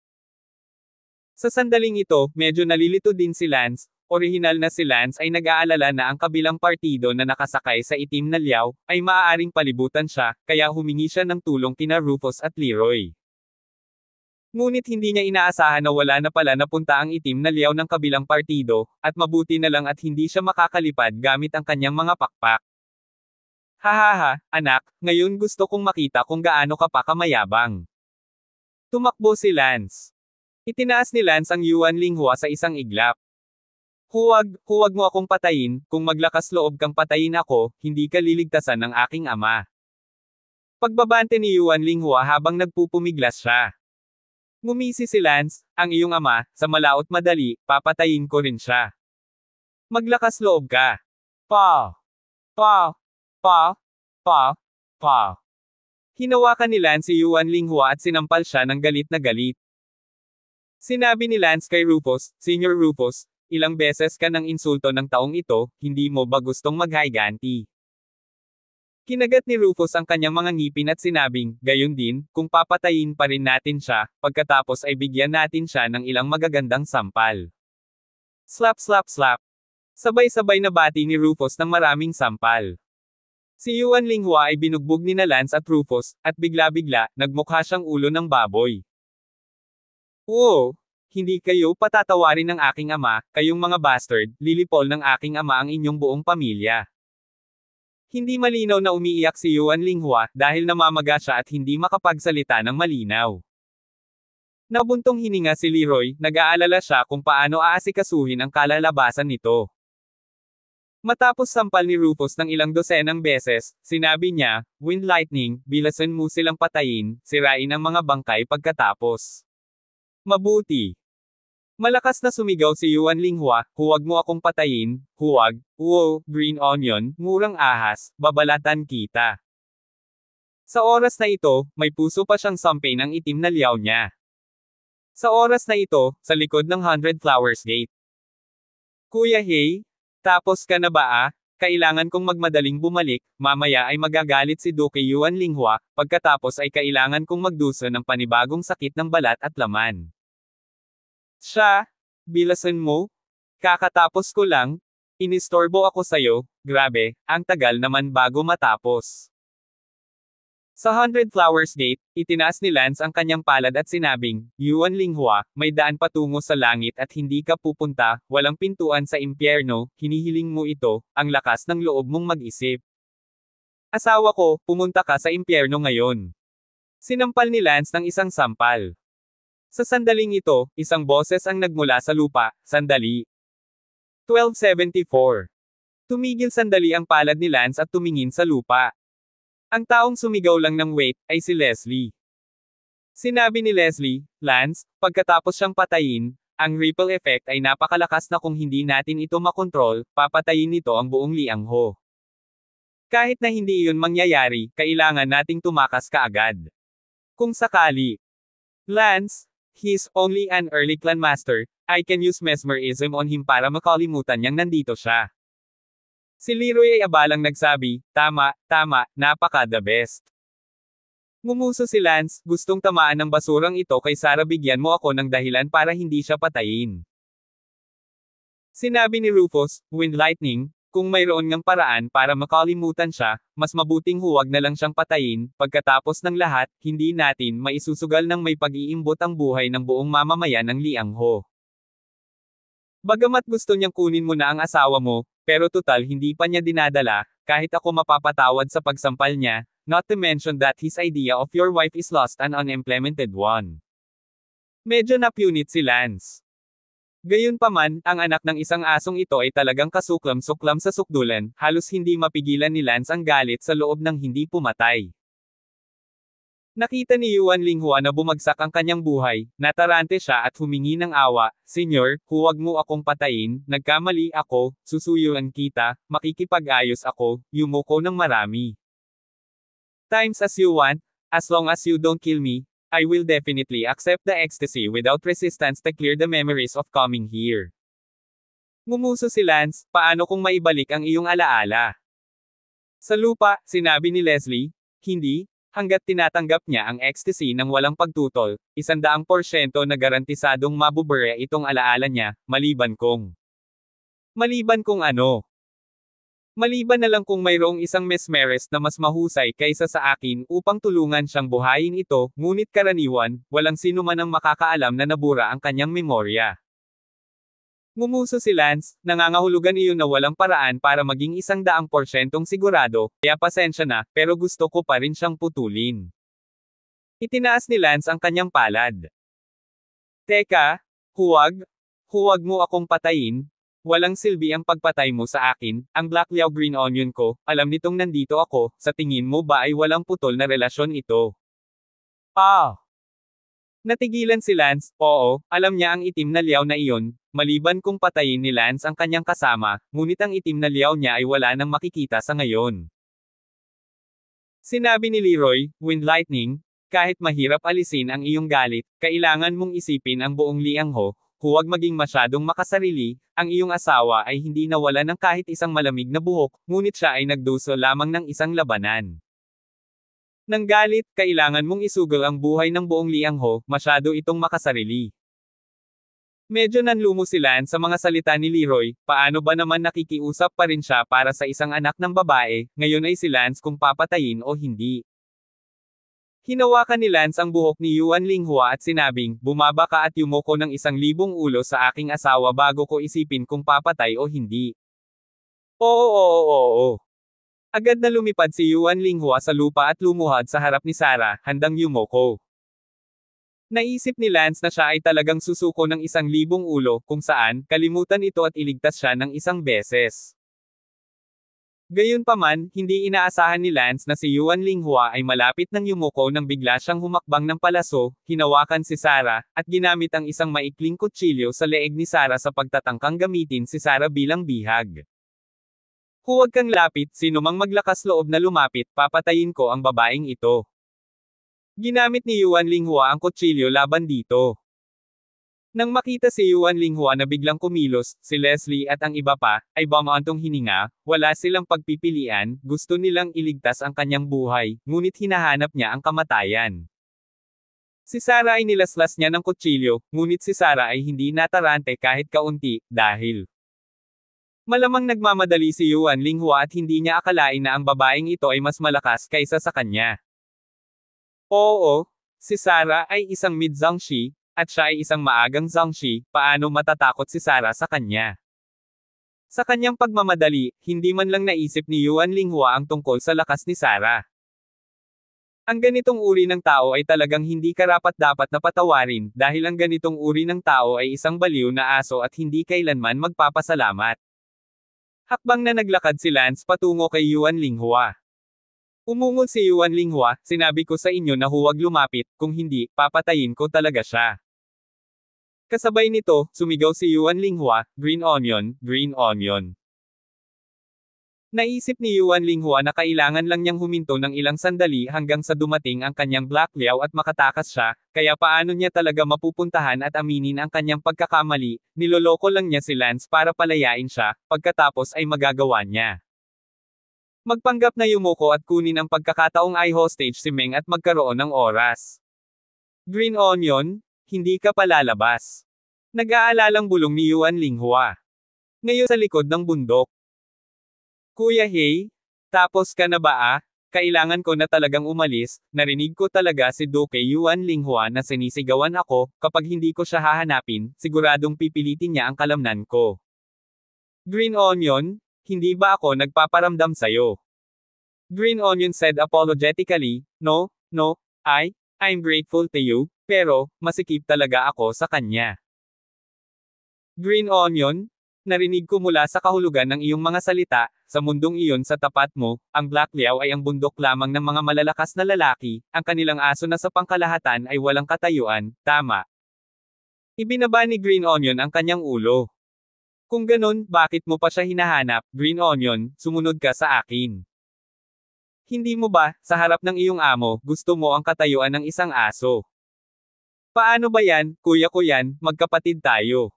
Sa sandaling ito, medyo nalilito din si Lance. Orihinal na si Lance ay nag-aalala na ang kabilang partido na nakasakay sa itim na liyaw, ay maaaring palibutan siya, kaya humingi siya ng tulong kina Rufus at Leroy. Ngunit hindi niya inaasahan na wala na pala napunta ang itim na liyaw ng kabilang partido, at mabuti na lang at hindi siya makakalipad gamit ang kanyang mga pakpak. Hahaha, anak, ngayon gusto kong makita kung gaano ka pa kamayabang. Tumakbo si Lance. Itinaas ni Lance ang Yuan Linghua sa isang iglap. Huwag mo akong patayin, kung maglakas loob kang patayin ako, hindi ka liligtasan ng aking ama. Pagbabante ni Yuan Linghua habang nagpupumiglas siya. Ngumisi si Lance, ang iyong ama, sa malaot madali, papatayin ko rin siya. Maglakas loob ka. Pa. Hinawakan ni Lance si Yuan Linghua at sinampal siya ng galit na galit. Sinabi ni Lance kay Rufus, Senior Rufus, ilang beses ka ng insulto ng taong ito, hindi mo ba gustong maghiganti? Kinagat ni Rufus ang kanyang mga ngipin at sinabing, gayon din, kung papatayin pa rin natin siya, pagkatapos ay bigyan natin siya ng ilang magagandang sampal. Slap slap slap. Sabay-sabay na bati ni Rufus ng maraming sampal. Si Yuan Linghua ay binugbog ni Lance at Rufus, at bigla-bigla, nagmukha siyang ulo ng baboy. Oo! Hindi kayo patatawarin ng aking ama, kayong mga bastard, lilipol ng aking ama ang inyong buong pamilya. Hindi malinaw na umiiyak si Yuan Linghua, dahil namamaga siya at hindi makapagsalita ng malinaw. Nabuntong hininga si Leroy, nag-aalala siya kung paano aasikasuhin ang kalalabasan nito. Matapos sampal ni Rufus ng ilang dosenang beses, sinabi niya, Wind Lightning, bilasan mo silang patayin, sirain ang mga bangkay pagkatapos. Mabuti. Malakas na sumigaw si Yuan Linghua, huwag mo akong patayin, huwag, Green Onion, murang ahas, babalatan kita. Sa oras na ito, may puso pa siyang sampay ng itim na liyaw niya. Sa oras na ito, sa likod ng 100 Flowers Gate. Kuya Hey, tapos ka na ba? Kailangan kong magmadaling bumalik, mamaya ay magagalit si Duke Yuan Linghua, pagkatapos ay kailangan kong magdusa ng panibagong sakit ng balat at laman. Siya, bilasan mo? Kakatapos ko lang, inistorbo ako sayo, grabe, ang tagal naman bago matapos. Sa 100 Flowers Gate, itinaas ni Lance ang kanyang palad at sinabing, Yuan Linghua, may daan patungo sa langit at hindi ka pupunta, walang pintuan sa impyerno, hinihiling mo ito, ang lakas ng loob mong mag-isip. Asawa ko, pumunta ka sa impyerno ngayon. Sinampal ni Lance ng isang sampal. Sa sandaling ito, isang boses ang nagmula sa lupa, sandali. 1274. Tumigil sandali ang palad ni Lance at tumingin sa lupa. Ang taong sumigaw lang ng wait, ay si Leslie. Sinabi ni Leslie, Lance, pagkatapos siyang patayin, ang ripple effect ay napakalakas na kung hindi natin ito makontrol, papatayin nito ang buong Liangho. Kahit na hindi iyon mangyayari, kailangan nating tumakas kaagad. Kung sakali. Lance, he's only an early clan master, I can use mesmerism on him para makalimutan niyang nandito siya. Si Leroy ay abalang nagsabi, tama, napaka-the best. Ngumuso si Lance, gustong tamaan ng basurang ito kay Sarah bigyan mo ako ng dahilan para hindi siya patayin. Sinabi ni Rufus, Wind Lightning, kung mayroon ngang paraan para makalimutan siya, mas mabuting huwag na lang siyang patayin, pagkatapos ng lahat, hindi natin maisusugal ng may pag-iimbot ang buhay ng buong mamamayan ng Liangho. Bagamat gusto niyang kunin mo na ang asawa mo, pero tutal hindi pa niya dinadala, kahit ako mapapatawad sa pagsampal niya, not to mention that his idea of your wife is lost and unimplemented one. Medyo napunit si Lance. Gayunpaman, ang anak ng isang asong ito ay talagang kasuklam-suklam sa sukdulan, halos hindi mapigilan ni Lance ang galit sa loob ng hindi pumatay. Nakita ni Yuan Linghua na bumagsak ang kanyang buhay, natarante siya at humingi ng awa, Senyor, huwag mo akong patayin, nagkamali ako, susuyuan kita, makikipag-ayos ako, yumuko ng marami. Times as you want, as long as you don't kill me, I will definitely accept the ecstasy without resistance to clear the memories of coming here. Ngumuso si Lance, paano kung maibalik ang iyong alaala? Sa lupa, sinabi ni Leslie, hindi, hanggat tinatanggap niya ang ecstasy ng walang pagtutol, 100% na garantisadong mabubura itong alaala niya, maliban kung ano? Maliban na lang kung mayroong isang mesmerist na mas mahusay kaysa sa akin upang tulungan siyang buhayin ito, ngunit karaniwan, walang sino man ang makakaalam na nabura ang kanyang memorya. Ngumuso si Lance, nangangahulugan iyon na walang paraan para maging 100% sigurado, kaya pasensya na, pero gusto ko pa rin siyang putulin. Itinaas ni Lance ang kanyang palad. Teka, huwag mo akong patayin. Walang silbi ang pagpatay mo sa akin, ang Black Liao Green Onion ko, alam nitong nandito ako, sa tingin mo ba ay walang putol na relasyon ito? Natigilan si Lance, oo, alam niya ang itim na liyaw na iyon, maliban kung patayin ni Lance ang kanyang kasama, ngunit ang itim na liyaw niya ay wala nang makikita sa ngayon. Sinabi ni Leroy, Wind Lightning, kahit mahirap alisin ang iyong galit, kailangan mong isipin ang buong Liangho, huwag maging masyadong makasarili, ang iyong asawa ay hindi nawalan ng kahit isang malamig na buhok, ngunit siya ay nagduso lamang ng isang labanan. Nang galit, kailangan mong isugol ang buhay ng buong Liang Ho, masyado itong makasarili. Medyo nanlumo si Lance sa mga salita ni Leroy, paano ba naman nakikiusap pa rin siya para sa isang anak ng babae, ngayon ay si Lance kung papatayin o hindi. Hinawakan ni Lance ang buhok ni Yuan Linghua at sinabing, bumaba ka at yumoko ng 1,000 ulo sa aking asawa bago ko isipin kung papatay o hindi. Oo. Agad na lumipad si Yuan Linghua sa lupa at lumuhad sa harap ni Sarah, handang yumoko. Naisip ni Lance na siya ay talagang susuko ng 1,000 ulo, kung saan, kalimutan ito at iligtas siya ng 1 beses. Gayunpaman, hindi inaasahan ni Lance na si Yuan Linghua ay malapit ng yumuko nang bigla siyang humakbang ng palaso, hinawakan si Sarah, at ginamit ang isang maikling kutsilyo sa leeg ni Sarah sa pagtatangkang gamitin si Sarah bilang bihag. Huwag kang lapit, sino mang maglakas loob na lumapit, papatayin ko ang babaeng ito. Ginamit ni Yuan Linghua ang kutsilyo laban dito. Nang makita si Yuan Linghua na biglang kumilos, si Leslie at ang iba pa, ay bumantong hininga, wala silang pagpipilian, gusto nilang iligtas ang kanyang buhay, ngunit hinahanap niya ang kamatayan. Si Sarah ay nilaslas niya ng kutsilyo, ngunit si Sarah ay hindi natarante kahit kaunti, dahil malamang nagmamadali si Yuan Linghua at hindi niya akalain na ang babaeng ito ay mas malakas kaysa sa kanya. Oo, si Sarah ay isang mid-zangshi, at siya ay isang maagang zangshi, paano matatakot si Sarah sa kanya? Sa kanyang pagmamadali, hindi man lang naisip ni Yuan Linghua ang tungkol sa lakas ni Sarah. Ang ganitong uri ng tao ay talagang hindi karapat-dapat na patawarin, dahil ang ganitong uri ng tao ay isang baliw na aso at hindi kailanman magpapasalamat. Hakbang na naglakad si Lance patungo kay Yuan Linghua. Umungol si Yuan Linghua, sinabi ko sa inyo na huwag lumapit, kung hindi, papatayin ko talaga siya. Kasabay nito, sumigaw si Yuan Linghua, green onion, green onion. Naisip ni Yuan Linghua na kailangan lang niyang huminto ng ilang sandali hanggang sa dumating ang kanyang Black Liao at makatakas siya, kaya paano niya talaga mapupuntahan at aminin ang kanyang pagkakamali, niloloko lang niya si Lance para palayain siya, pagkatapos ay magagawa niya. Magpanggap na yumuko at kunin ang pagkakataong i-hostage si Meng at magkaroon ng oras. Green onion, hindi ka palalabas. Nag-aalalang bulong ni Yuan Linghua. Ngayon sa likod ng bundok. Kuya Hey, tapos ka na ba? Kailangan ko na talagang umalis, narinig ko talaga si Duke Yuan Linghua na sinisigawan ako, kapag hindi ko siya hahanapin, siguradong pipilitin niya ang kalamnan ko. Green onion, hindi ba ako nagpaparamdam sa'yo? Green onion said apologetically, no, I'm grateful to you, pero, masikip talaga ako sa kanya. Green onion, narinig ko mula sa kahulugan ng iyong mga salita, sa mundong iyon sa tapat mo, ang Black Liao ay ang bundok lamang ng mga malalakas na lalaki, ang kanilang aso na sa pangkalahatan ay walang katayuan, tama. Ibinaba ni Green Onion ang kanyang ulo. Kung ganun, bakit mo pa siya hinahanap, Green Onion, sumunod ka sa akin. Hindi mo ba, sa harap ng iyong amo, gusto mo ang katayuan ng isang aso? Paano ba yan, kuya ko yan, magkapatid tayo.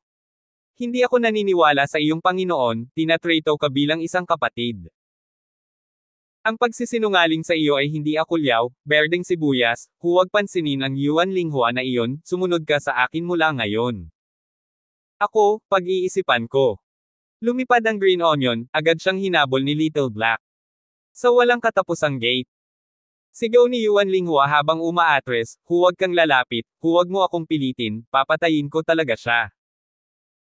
Hindi ako naniniwala sa iyong Panginoon, tinatrato ka bilang isang kapatid. Ang pagsisinungaling sa iyo ay hindi akulyaw, berdeng sibuyas, huwag pansinin ang Yuan Linghua na iyon, sumunod ka sa akin mula ngayon. Ako, pag-iisipan ko. Lumipad ang Green Onion, agad siyang hinabol ni Little Black. Sa walang katapusang gate. Sigaw ni Yuan Linghua habang umaatres, huwag kang lalapit, huwag mo akong pilitin, papatayin ko talaga siya.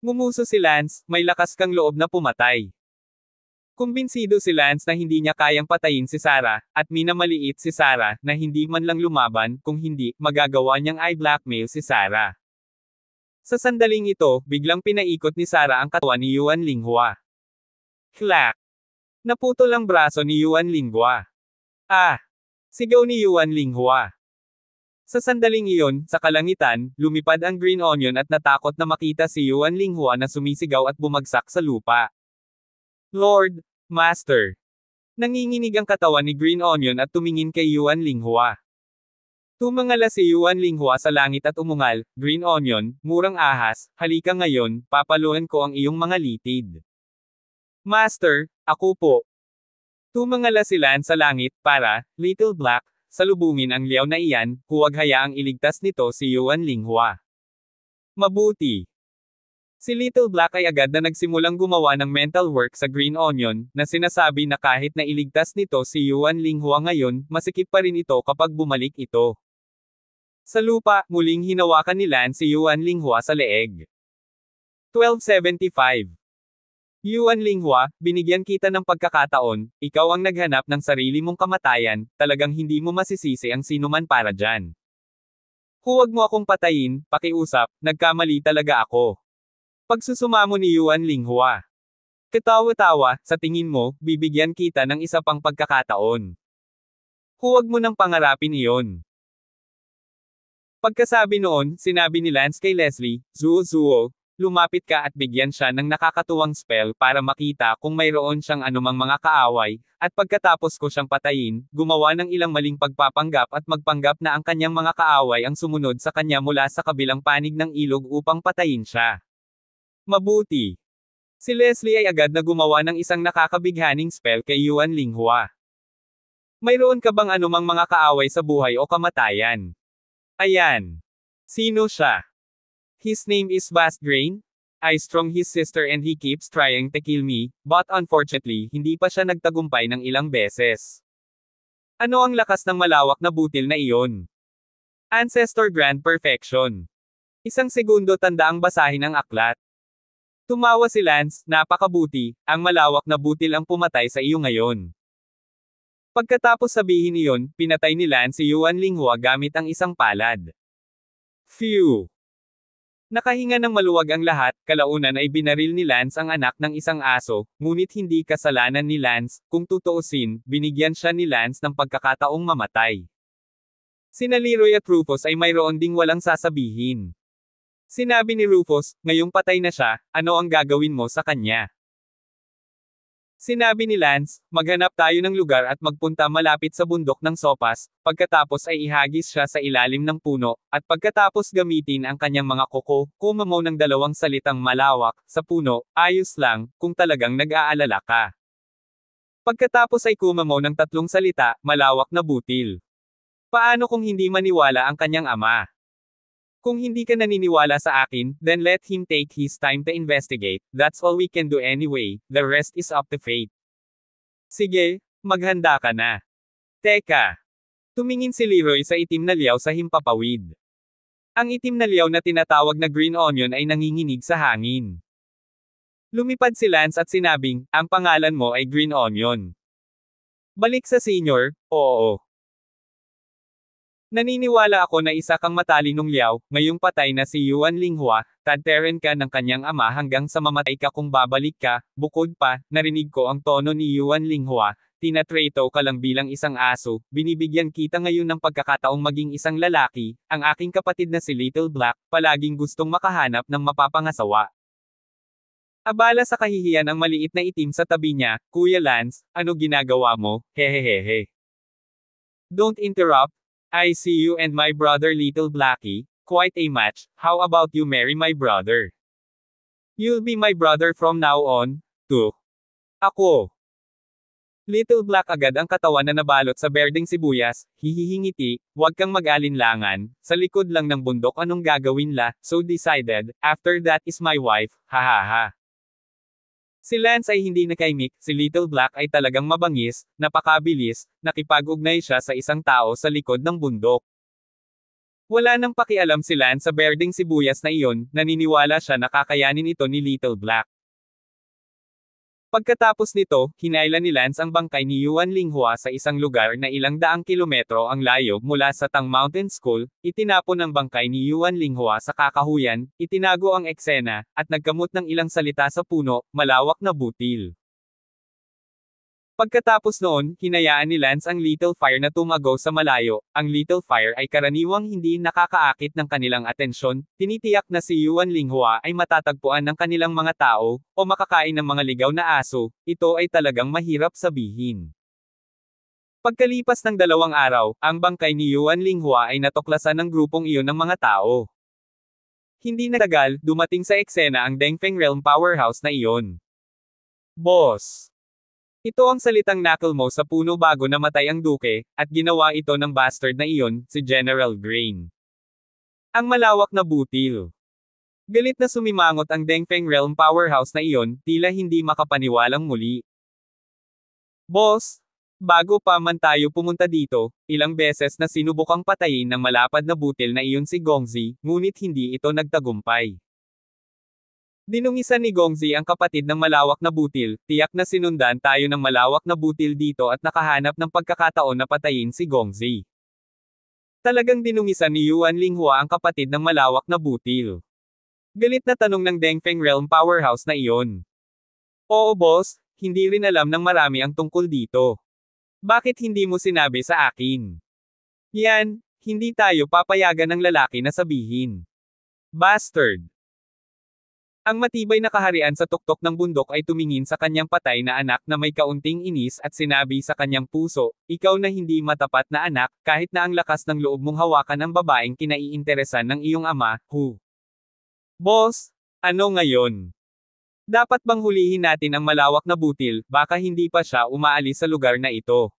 Ngumuso si Lance, may lakas kang loob na pumatay. Kumbinsido si Lance na hindi niya kayang patayin si Sarah, at minamaliit si Sarah, na hindi man lang lumaban, kung hindi, magagawa niyang i-blackmail si Sarah. Sa sandaling ito, biglang pinaikot ni Sarah ang katawan ni Yuan Linghua. Clack! Naputol ang braso ni Yuan Linghua. Ah! Sigaw ni Yuan Linghua. Sa sandaling iyon, sa kalangitan, lumipad ang Green Onion at natakot na makita si Yuan Linghua na sumisigaw at bumagsak sa lupa. Lord, Master! Nanginginig ang katawan ni Green Onion at tumingin kay Yuan Linghua. Tumangala si Yuan Linghua sa langit at umungal, "Green onion, murang ahas, halika ngayon, papaluan ko ang iyong mga litid." "Master, ako po." Tumangala si Lance sa langit, para, "Little Black, salubungin ang liyaw na iyan, huwag hayaang iligtas nito si Yuan Linghua." "Mabuti." Si Little Black ay agad na nagsimulang gumawa ng mental work sa Green Onion, na sinasabi na kahit na iligtas nito si Yuan Linghua ngayon, masikip pa rin ito kapag bumalik ito. Sa lupa, muling hinawakan ni Lance si Yuan Linghua sa leeg. 1275. Yuan Linghua, binigyan kita ng pagkakataon, ikaw ang naghanap ng sarili mong kamatayan, talagang hindi mo masisisi ang sinuman para dyan. Huwag mo akong patayin, pakiusap, nagkamali talaga ako. Pagsusumamo ni Yuan Linghua. Katawa-tawa, sa tingin mo, bibigyan kita ng isa pang pagkakataon. Huwag mo nang pangarapin iyon. Pagkasabi noon, sinabi ni Lance kay Leslie, "Zuo, lumapit ka at bigyan siya ng nakakatuwang spell para makita kung mayroon siyang anumang mga kaaway, at pagkatapos ko siyang patayin, gumawa ng ilang maling pagpapanggap at magpanggap na ang kanyang mga kaaway ang sumunod sa kanya mula sa kabilang panig ng ilog upang patayin siya." Mabuti. Si Leslie ay agad na gumawa ng isang nakakabighaning spell kay Yuan Linghua. "Mayroon ka bang anumang mga kaaway sa buhay o kamatayan?" "Ayan." "Sino siya?" "His name is Vastgrain. I strong his sister and he keeps trying to kill me, but unfortunately, hindi pa siya nagtagumpay ng ilang beses." "Ano ang lakas ng malawak na butil na iyon?" "Ancestor Grand Perfection." Isang segundo tandaang basahin ang aklat. Tumawa si Lance, "Napakabuti, ang malawak na butil ang pumatay sa iyo ngayon." Pagkatapos sabihin iyon, pinatay ni Lance si Yuan Linghua gamit ang isang palad. Phew! Nakahinga ng maluwag ang lahat, kalaunan ay binaril ni Lance ang anak ng isang aso, ngunit hindi kasalanan ni Lance, kung tutuusin, binigyan siya ni Lance ng pagkakataong mamatay. Sina Leroy at Rufus ay mayroon ding walang sasabihin. Sinabi ni Rufus, "Ngayong patay na siya, ano ang gagawin mo sa kanya?" Sinabi ni Lance, "Maghanap tayo ng lugar at magpunta malapit sa bundok ng Sopas, pagkatapos ay ihagis siya sa ilalim ng puno, at pagkatapos gamitin ang kanyang mga kuko, kumamo ng 2 salitang malawak, sa puno, ayos lang, kung talagang nag-aalala ka." Pagkatapos ay kumamo ng 3 salita, malawak na butil. Paano kung hindi maniwala ang kanyang ama? "Kung hindi ka naniniwala sa akin, then let him take his time to investigate, that's all we can do anyway, the rest is up to fate." "Sige, maghanda ka na." "Teka." Tumingin si Leroy sa itim na liyaw sa himpapawid. Ang itim na liyaw na tinatawag na green onion ay nanginginig sa hangin. Lumipad si Lance at sinabing, "Ang pangalan mo ay Green Onion." Balik sa senior, "Oo. Naniniwala ako na isa kang matalinong liyaw, ngayong patay na si Yuan Linghua, tadteren ka ng kanyang ama hanggang sa mamatay ka kung babalik ka, bukod pa, narinig ko ang tono ni Yuan Linghua, tinatreto ka lang bilang isang aso, binibigyan kita ngayon ng pagkakataong maging isang lalaki, ang aking kapatid na si Little Black, palaging gustong makahanap ng mapapangasawa." Abala sa kahihiyan ang maliit na itim sa tabi niya, "Kuya Lance, ano ginagawa mo, hehehehe." "Don't interrupt. I see you and my brother Little Blackie, quite a match, how about you marry my brother? You'll be my brother from now on, too." "Ako." Little Black agad ang katawan na nabalot sa berdeng sibuyas, hihihingiti, "Huwag kang mag-alinlangan, sa likod lang ng bundok anong gagawin la, so decided, after that is my wife, hahaha." Si Lance ay hindi nakaimik, si Little Black ay talagang mabangis, napakabilis, nakipag-ugnay siya sa isang tao sa likod ng bundok. Wala nang pakialam si Lance sa berdeng sibuyas na iyon, naniniwala siya na kakayanin ito ni Little Black. Pagkatapos nito, hinailan ni Lance ang bangkay ni Yuan Linghua sa isang lugar na ilang daang kilometro ang layo mula sa Tang Mountain School, itinapon ang bangkay ni Yuan Linghua sa kakahuyan, itinago ang eksena, at nagkamot ng ilang salita sa puno, malawak na butil. Pagkatapos noon, hinayaan ni Lance ang Little Fire na tumago sa malayo. Ang Little Fire ay karaniwang hindi nakakaakit ng kanilang atensyon, tinitiyak na si Yuan Linghua ay matatagpuan ng kanilang mga tao, o makakain ng mga ligaw na aso, ito ay talagang mahirap sabihin. Pagkalipas ng 2 araw, ang bangkay ni Yuan Linghua ay natuklasan ng grupong iyon ng mga tao. Hindi nagtagal, dumating sa eksena ang Dengfeng Realm Powerhouse na iyon. Boss! Ito ang salitang knuckle mo sa puno bago namatay ang duke, at ginawa ito ng bastard na iyon, si General Grain. Ang malawak na butil. Galit na sumimangot ang Dengfeng Realm Powerhouse na iyon, tila hindi makapaniwalang muli. Boss! Bago pa man tayo pumunta dito, ilang beses na sinubukang patayin ng malapad na butil na iyon si Gongzi, ngunit hindi ito nagtagumpay. Dinungisan ni Gongzi ang kapatid ng malawak na butil, tiyak na sinundan tayo ng malawak na butil dito at nakahanap ng pagkakataon na patayin si Gongzi. Talagang dinungisan ni Yuan Linghua ang kapatid ng malawak na butil. Galit na tanong ng Dengfeng Realm Powerhouse na iyon. Oo boss, hindi rin alam ng marami ang tungkol dito. Bakit hindi mo sinabi sa akin? Yan, hindi tayo papayagan ng lalaki na sabihin. Bastard! Ang matibay na kaharian sa tuktok ng bundok ay tumingin sa kanyang patay na anak na may kaunting inis at sinabi sa kanyang puso, ikaw na hindi matapat na anak, kahit na ang lakas ng loob mong hawakan ang babaeng kinaiinteresan ng iyong ama, Boss, ano ngayon? Dapat bang hulihin natin ang malawak na butil, baka hindi pa siya umaalis sa lugar na ito.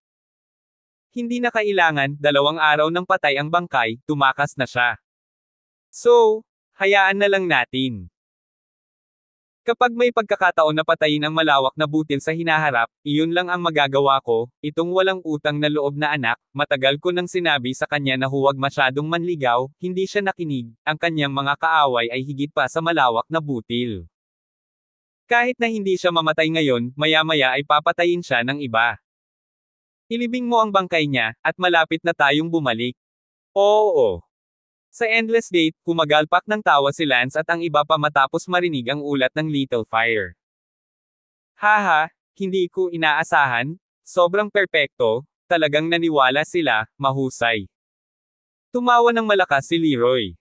Hindi na kailangan, 2 araw nang patay ang bangkay, tumakas na siya. So, hayaan na lang natin. Kapag may pagkakataon na patayin ang malawak na butil sa hinaharap, iyon lang ang magagawa ko, itong walang utang na loob na anak, matagal ko nang sinabi sa kanya na huwag masyadong manligaw, hindi siya nakinig, ang kanyang mga kaaway ay higit pa sa malawak na butil. Kahit na hindi siya mamatay ngayon, maya-maya ay papatayin siya ng iba. Ilibing mo ang bangkay niya, at malapit na tayong bumalik. Oo. Sa Endless Gate, kumagalpak ng tawa si Lance at ang iba pa matapos marinig ang ulat ng Little Fire. Haha, hindi ko inaasahan, sobrang perpekto, talagang naniwala sila, mahusay. Tumawa ng malakas si Leroy.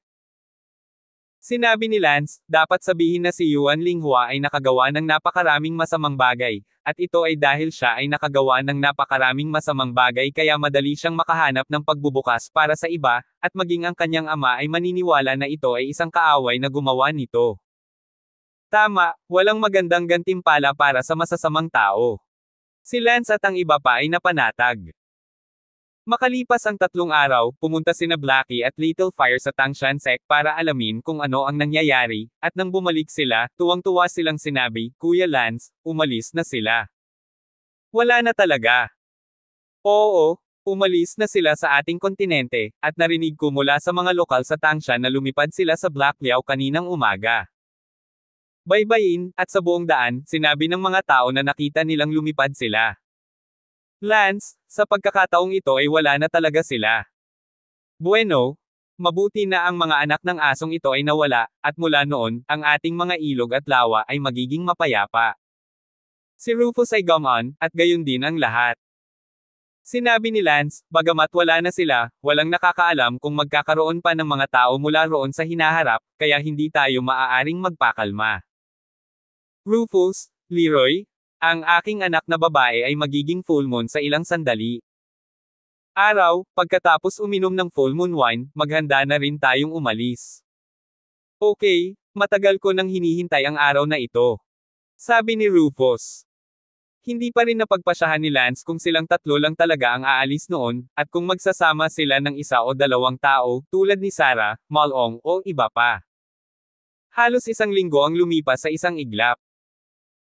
Sinabi ni Lance, dapat sabihin na si Yuan Linghua ay nakagawa ng napakaraming masamang bagay, at ito ay dahil siya ay nakagawa ng napakaraming masamang bagay kaya madali siyang makahanap ng pagbubukas para sa iba, at maging ang kanyang ama ay maniniwala na ito ay isang kaaway na gumawa nito. Tama, walang magandang gantimpala para sa masasamang tao. Si Lance at ang iba pa ay napanatag. Makalipas ang 3 araw, pumunta sina Blackie at Little Fire sa Tangshan Sect para alamin kung ano ang nangyayari, at nang bumalik sila, tuwang-tuwa silang sinabi, Kuya Lance, umalis na sila. Wala na talaga. Oo, umalis na sila sa ating kontinente, at narinig ko mula sa mga lokal sa Tangshan na lumipad sila sa Black Liao kaninang umaga. Baybayin, at sa buong daan, sinabi ng mga tao na nakita nilang lumipad sila. Lance, sa pagkakataong ito ay wala na talaga sila. Bueno, mabuti na ang mga anak ng asong ito ay nawala, at mula noon, ang ating mga ilog at lawa ay magiging mapayapa. Si Rufus ay gumon, at gayon din ang lahat. Sinabi ni Lance, bagamat wala na sila, walang nakakaalam kung magkakaroon pa ng mga tao mula roon sa hinaharap, kaya hindi tayo maaaring magpakalma. Rufus, Leroy, ang aking anak na babae ay magiging full moon sa ilang sandali. Araw, pagkatapos uminom ng full moon wine, maghanda na rin tayong umalis. Okay, matagal ko nang hinihintay ang araw na ito. Sabi ni Rufus. Hindi pa rin napagpasyahan ni Lance kung silang 3 lang talaga ang aalis noon, at kung magsasama sila ng 1 o 2 tao, tulad ni Sarah, Malong o iba pa. Halos 1 linggo ang lumipas sa isang iglap.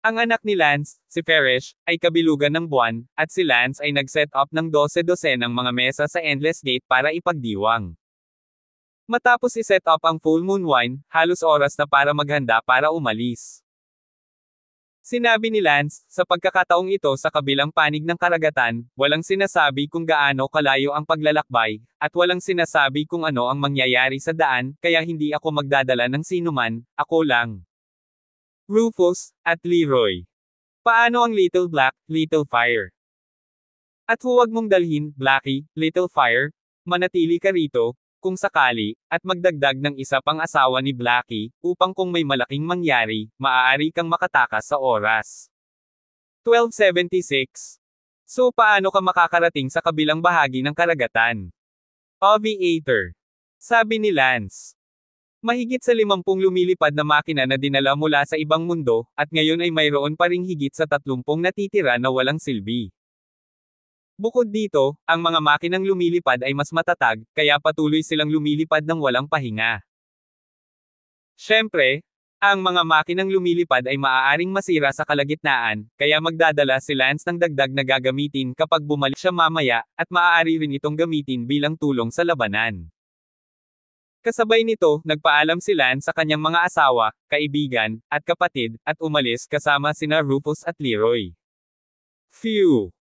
Ang anak ni Lance, si Farish, ay kabilugan ng buwan, at si Lance ay nag-set up ng 12 ng mga mesa sa Endless Gate para ipagdiwang. Matapos i-set up ang full moon wine, halos oras na para maghanda para umalis. Sinabi ni Lance, sa pagkakataong ito sa kabilang panig ng karagatan, walang sinasabi kung gaano kalayo ang paglalakbay, at walang sinasabi kung ano ang mangyayari sa daan, kaya hindi ako magdadala ng sinuman, ako lang. Rufus, at Leroy. Paano ang Little Black, Little Fire? At huwag mong dalhin, Blackie, Little Fire, manatili ka rito, kung sakali, at magdagdag ng isa pang asawa ni Blackie, upang kung may malaking mangyari, maaari kang makatakas sa oras. 1276. So paano ka makakarating sa kabilang bahagi ng karagatan? Aviator. Sabi ni Lance. Mahigit sa 50 lumilipad na makina na dinala mula sa ibang mundo, at ngayon ay mayroon pa ring higit sa 30 natitira na walang silbi. Bukod dito, ang mga makinang lumilipad ay mas matatag, kaya patuloy silang lumilipad ng walang pahinga. Siyempre, ang mga makinang lumilipad ay maaaring masira sa kalagitnaan, kaya magdadala si Lance ng dagdag na gagamitin kapag bumalik siya mamaya, at maaari rin itong gamitin bilang tulong sa labanan. Kasabay nito, nagpaalam si Lance sa kanyang mga asawa, kaibigan, at kapatid, at umalis kasama sina Rufus at Leroy. Phew!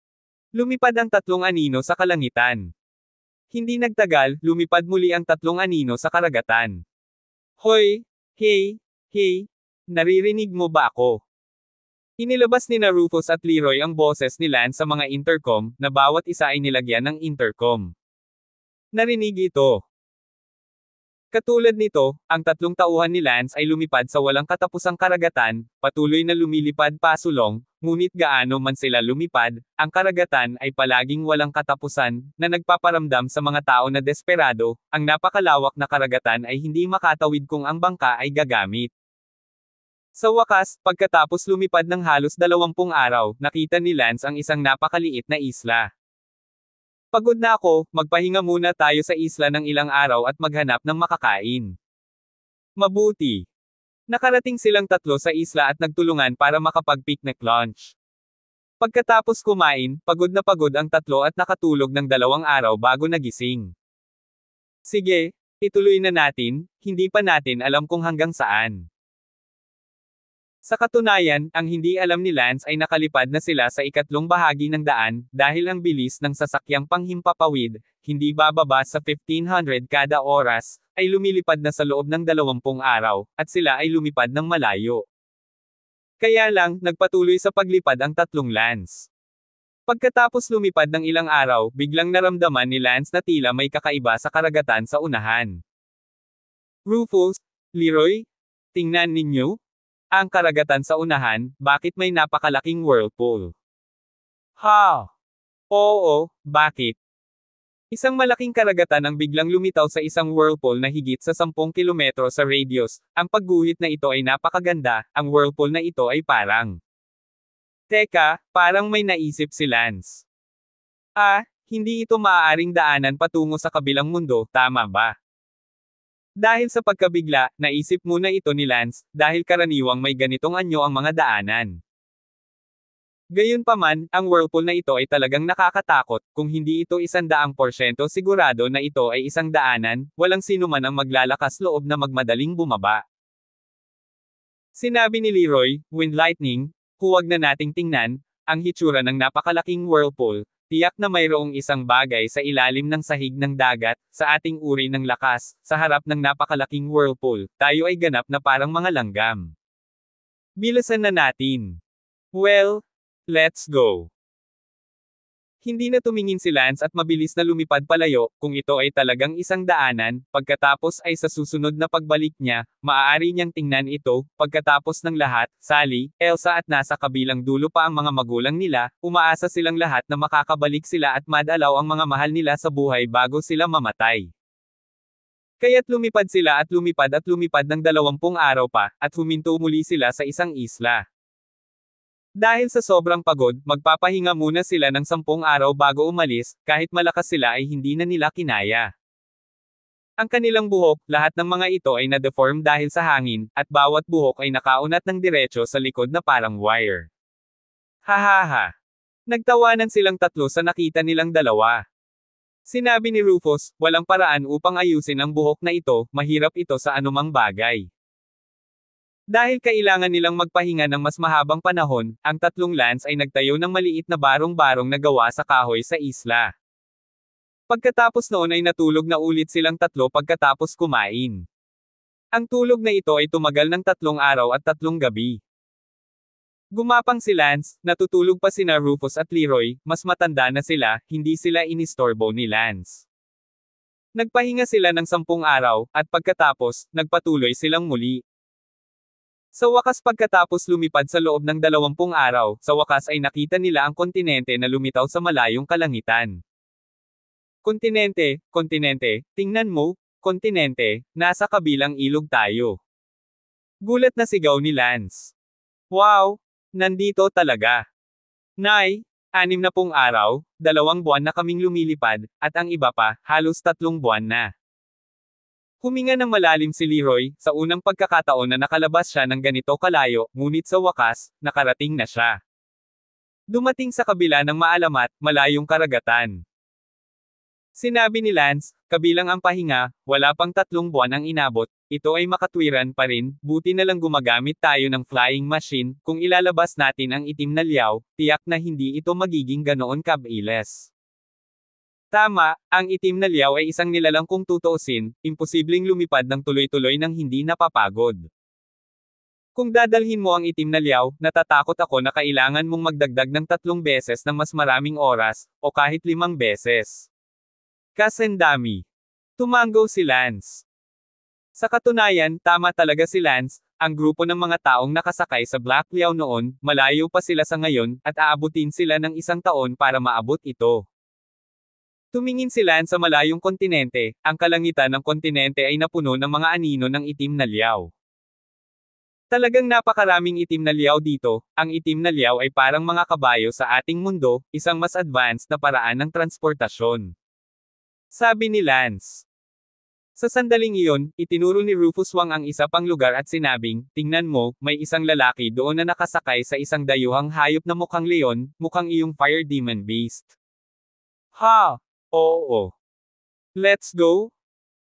Lumipad ang tatlong anino sa kalangitan. Hindi nagtagal, lumipad muli ang tatlong anino sa karagatan. Hoy! Hey! Hey! Naririnig mo ba ako? Inilabas ni Rufus at Leroy ang boses ni Lance sa mga intercom, na bawat isa ay nilagyan ng intercom. Narinig ito. Katulad nito, ang tatlong tauhan ni Lance ay lumipad sa walang katapusang karagatan, patuloy na lumilipad pasulong, ngunit gaano man sila lumipad, ang karagatan ay palaging walang katapusan, na nagpaparamdam sa mga tao na desperado, ang napakalawak na karagatan ay hindi makatawid kung ang bangka ay gagamit. Sa wakas, pagkatapos lumipad ng halos 20 araw, nakita ni Lance ang isang napakaliit na isla. Pagod na ako, magpahinga muna tayo sa isla ng ilang araw at maghanap ng makakain. Mabuti. Nakarating silang tatlo sa isla at nagtulungan para makapag-picnic lunch. Pagkatapos kumain, pagod ang tatlo at nakatulog ng 2 araw bago nagising. Sige, ituloy na natin, hindi pa natin alam kung hanggang saan. Sa katunayan, ang hindi alam ni Lance ay nakalipad na sila sa ikatlong bahagi ng daan, dahil ang bilis ng sasakyang panghimpapawid, hindi bababa sa 1500 kada oras, ay lumilipad na sa loob ng 20 araw, at sila ay lumipad ng malayo. Kaya lang, nagpatuloy sa paglipad ang tatlong Lance. Pagkatapos lumipad ng ilang araw, biglang naramdaman ni Lance na tila may kakaiba sa karagatan sa unahan. Rufus, Leroy, tingnan ninyo. Ang karagatan sa unahan, bakit may napakalaking whirlpool? Ha! Oo, bakit? Isang malaking karagatan ang biglang lumitaw sa isang whirlpool na higit sa 10 kilometro sa radius. Ang pagguhit na ito ay napakaganda, ang whirlpool na ito ay parang. Teka, parang may naisip si Lance. Hindi ito maaaring daanan patungo sa kabilang mundo, tama ba? Dahil sa pagkabigla, naisip muna ito ni Lance, dahil karaniwang may ganitong anyo ang mga daanan. Gayunpaman, ang whirlpool na ito ay talagang nakakatakot, kung hindi ito 100% sigurado na ito ay isang daanan, walang sinuman ang maglalakas loob na magmadaling bumaba. Sinabi ni Leroy, Wind Lightning, huwag na nating tingnan, ang hitsura ng napakalaking whirlpool. Tiyak na mayroong isang bagay sa ilalim ng sahig ng dagat, sa ating uri ng lakas, sa harap ng napakalaking whirlpool, tayo ay ganap na parang mga langgam. Bilisan na natin. Well, let's go. Hindi na tumingin si Lance at mabilis na lumipad palayo, kung ito ay talagang isang daanan, pagkatapos ay sa susunod na pagbalik niya, maaari niyang tingnan ito, pagkatapos ng lahat, Sally, Elsa at nasa kabilang dulo pa ang mga magulang nila, umaasa silang lahat na makakabalik sila at madalaw ang mga mahal nila sa buhay bago sila mamatay. Kaya't lumipad sila at lumipad ng 20 araw pa, at huminto muli sila sa isang isla. Dahil sa sobrang pagod, magpapahinga muna sila ng 10 araw bago umalis, kahit malakas sila ay hindi na nila kinaya. Ang kanilang buhok, lahat ng mga ito ay na-deform dahil sa hangin, at bawat buhok ay nakaunat ng diretso sa likod na parang wire. Hahaha. Nagtawanan silang tatlo sa nakita nilang dalawa. Sinabi ni Rufus, walang paraan upang ayusin ang buhok na ito, mahirap ito sa anumang bagay. Dahil kailangan nilang magpahinga ng mas mahabang panahon, ang tatlong Lance ay nagtayo ng maliit na barong-barong na gawa sa kahoy sa isla. Pagkatapos noon ay natulog na ulit silang tatlo pagkatapos kumain. Ang tulog na ito ay tumagal ng 3 araw at 3 gabi. Gumapang si Lance, natutulog pa sina Rufus at Leroy, mas matanda na sila, hindi sila inistorbo ni Lance. Nagpahinga sila ng 10 araw, at pagkatapos, nagpatuloy silang muli. Sa wakas pagkatapos lumipad sa loob ng 20 araw, sa wakas ay nakita nila ang kontinente na lumitaw sa malayong kalangitan. Kontinente, kontinente, tingnan mo, kontinente, nasa kabilang ilog tayo. Gulat na sigaw ni Lance. Wow! Nandito talaga. Nay, 60 araw, 2 buwan na kaming lumilipad, at ang iba pa, halos 3 buwan na. Huminga ng malalim si Leroy, sa unang pagkakataon na nakalabas siya ng ganito kalayo, ngunit sa wakas, nakarating na siya. Dumating sa kabila ng maalamat, malayong karagatan. Sinabi ni Lance, kabilang ang pahinga, wala pang 3 buwan ang inabot, ito ay makatwiran pa rin, buti na lang gumagamit tayo ng flying machine, kung ilalabas natin ang itim na liyaw, tiyak na hindi ito magiging ganoon kabilis. Tama, ang itim na liyaw ay isang nilalang kung tutuusin, imposibleng lumipad ng tuloy-tuloy nang hindi napapagod. Kung dadalhin mo ang itim na liyaw, natatakot ako na kailangan mong magdagdag ng 3 beses ng mas maraming oras, o kahit 5 beses. Kasendami. Tumango si Lance. Sa katunayan, tama talaga si Lance, ang grupo ng mga taong nakasakay sa Black Liao noon, malayo pa sila sa ngayon, at aabutin sila ng 1 taon para maabot ito. Tumingin si Lance sa malayong kontinente, ang kalangitan ng kontinente ay napuno ng mga anino ng itim na liyaw. Talagang napakaraming itim na liyaw dito, ang itim na liyaw ay parang mga kabayo sa ating mundo, isang mas advanced na paraan ng transportasyon. Sabi ni Lance. Sa sandaling iyon, itinuro ni Rufus Wang ang isa pang lugar at sinabing, tingnan mo, may isang lalaki doon na nakasakay sa isang dayuhang hayop na mukhang leon, mukhang iyong fire demon beast. Ha! Oo. Let's go.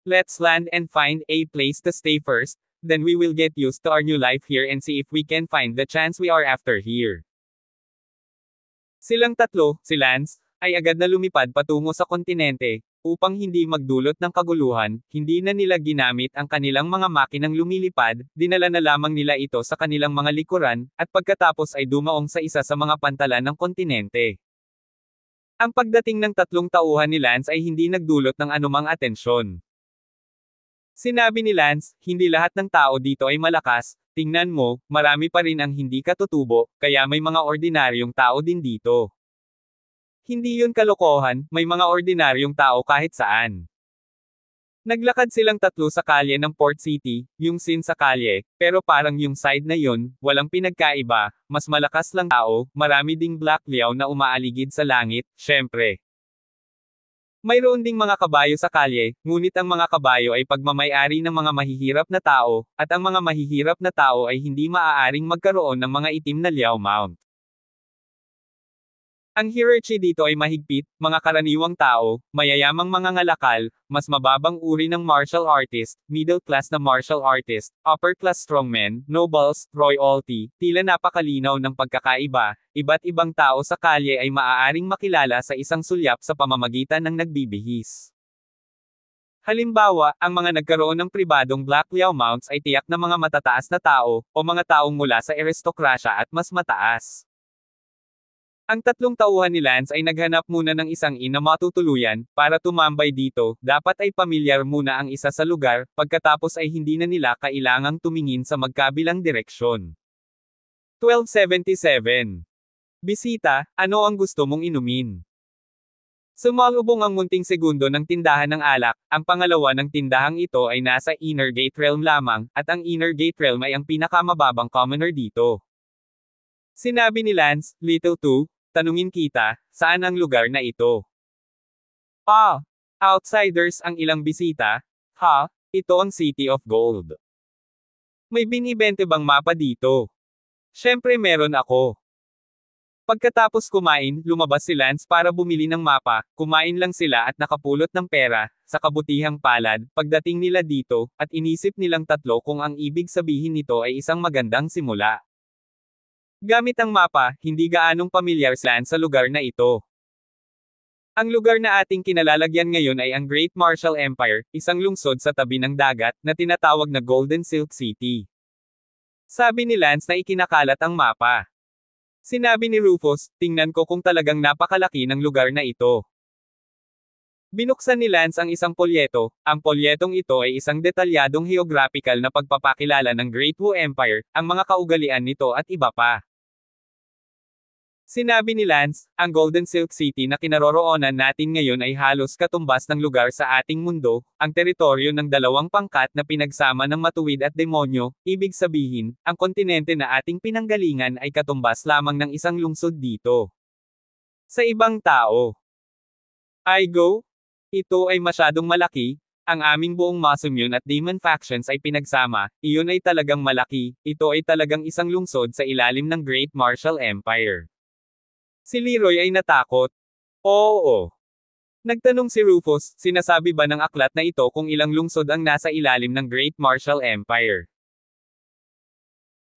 Let's land and find a place to stay first, then we will get used to our new life here and see if we can find the chance we are after here. Silang tatlo, si Lance, ay agad na lumipad patungo sa kontinente, upang hindi magdulot ng kaguluhan, hindi na nila ginamit ang kanilang mga makinang lumilipad, dinala na lamang nila ito sa kanilang mga likuran, at pagkatapos ay dumaong sa isa sa mga pantalan ng kontinente. Ang pagdating ng 3 tauhan ni Lance ay hindi nagdulot ng anumang atensyon. Sinabi ni Lance, hindi lahat ng tao dito ay malakas, tingnan mo, marami pa rin ang hindi katutubo, kaya may mga ordinaryong tao din dito. Hindi yun kalokohan, may mga ordinaryong tao kahit saan. Naglakad silang 3 sa kalye ng Port City, yung sin sa kalye, pero parang yung side na yun, walang pinagkaiba, mas malakas lang tao, marami ding black liao na umaaligid sa langit, syempre. Mayroon ding mga kabayo sa kalye, ngunit ang mga kabayo ay pagmamay-ari ng mga mahihirap na tao, at ang mga mahihirap na tao ay hindi maaaring magkaroon ng mga itim na liao mount. Ang hierarchy dito ay mahigpit, mga karaniwang tao, mayayamang mga ngalakal, mas mababang uri ng martial artist, middle class na martial artist, upper class strongmen, nobles, royalty, tila napakalinaw ng pagkakaiba, iba't ibang tao sa kalye ay maaaring makilala sa isang sulyap sa pamamagitan ng nagbibihis. Halimbawa, ang mga nagkaroon ng pribadong black liao mounts ay tiyak na mga matataas na tao, o mga taong mula sa aristokrasya at mas mataas. Ang 3 tauhan ni Lance ay naghanap muna ng isang inn na matutuluyan, para tumambay dito, dapat ay pamilyar muna ang isa sa lugar, pagkatapos ay hindi na nila kailangang tumingin sa magkabilang direksyon. 1277. Bisita, ano ang gusto mong inumin? Sumalubong ang munting segundo ng tindahan ng alak, ang pangalawa ng tindahang ito ay nasa Inner Gate Realm lamang, at ang Inner Gate Realm ay ang pinakamababang commoner dito. Sinabi ni Lance, Little 2, tanungin kita, saan ang lugar na ito? Outsiders ang ilang bisita? Ito ang City of Gold. May binibente bang mapa dito? Syempre meron ako. Pagkatapos kumain, lumabas si Lance para bumili ng mapa, kumain lang sila at nakapulot ng pera, sa kabutihang palad, pagdating nila dito, at inisip nilang tatlo kung ang ibig sabihin nito ay isang magandang simula. Gamit ang mapa, hindi gaanong pamilyar si Lance sa lugar na ito. Ang lugar na ating kinalalagyan ngayon ay ang Great Martial Empire, isang lungsod sa tabi ng dagat, na tinatawag na Golden Silk City. Sabi ni Lance na ikinakalat ang mapa. Sinabi ni Rufus, tingnan ko kung talagang napakalaki ng lugar na ito. Binuksan ni Lance ang isang polyeto. Ang polyetong ito ay isang detalyadong geographical na pagpapakilala ng Great Wu Empire, ang mga kaugalian nito at iba pa. Sinabi ni Lance, ang Golden Silk City na kinaroroonan natin ngayon ay halos katumbas ng lugar sa ating mundo, ang teritoryo ng dalawang pangkat na pinagsama ng matuwid at demonyo, ibig sabihin, ang kontinente na ating pinanggalingan ay katumbas lamang ng isang lungsod dito. Sa ibang tao, I go, ito ay masyadong malaki, ang aming buong Masamune at Demon factions ay pinagsama, iyon ay talagang malaki, ito ay talagang isang lungsod sa ilalim ng Great Martial Empire. Si Leroy ay natakot. Oo. Nagtanong si Rufus, sinasabi ba ng aklat na ito kung ilang lungsod ang nasa ilalim ng Great Martial Empire?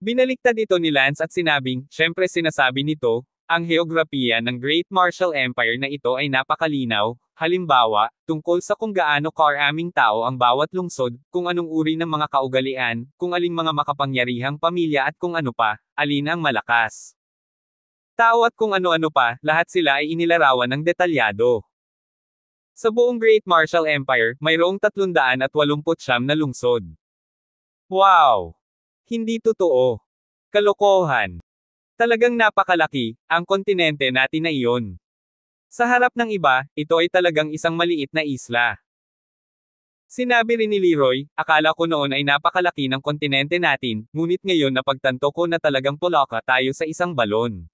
Binaliktad ito ni Lance at sinabing, syempre sinasabi nito, ang heograpiya ng Great Martial Empire na ito ay napakalinaw, halimbawa, tungkol sa kung gaano karaming tao ang bawat lungsod, kung anong uri ng mga kaugalian, kung aling mga makapangyarihang pamilya at kung ano pa, alin ang malakas. Tao at kung ano-ano pa, lahat sila ay inilarawan ng detalyado. Sa buong Great Martial Empire, mayroong 389 na lungsod. Wow! Hindi totoo. Kalokohan. Talagang napakalaki, ang kontinente natin na iyon. Sa harap ng iba, ito ay talagang isang maliit na isla. Sinabi rin ni Leroy, akala ko noon ay napakalaki ng kontinente natin, ngunit ngayon napagtanto ko na talagang pulaka tayo sa isang balon.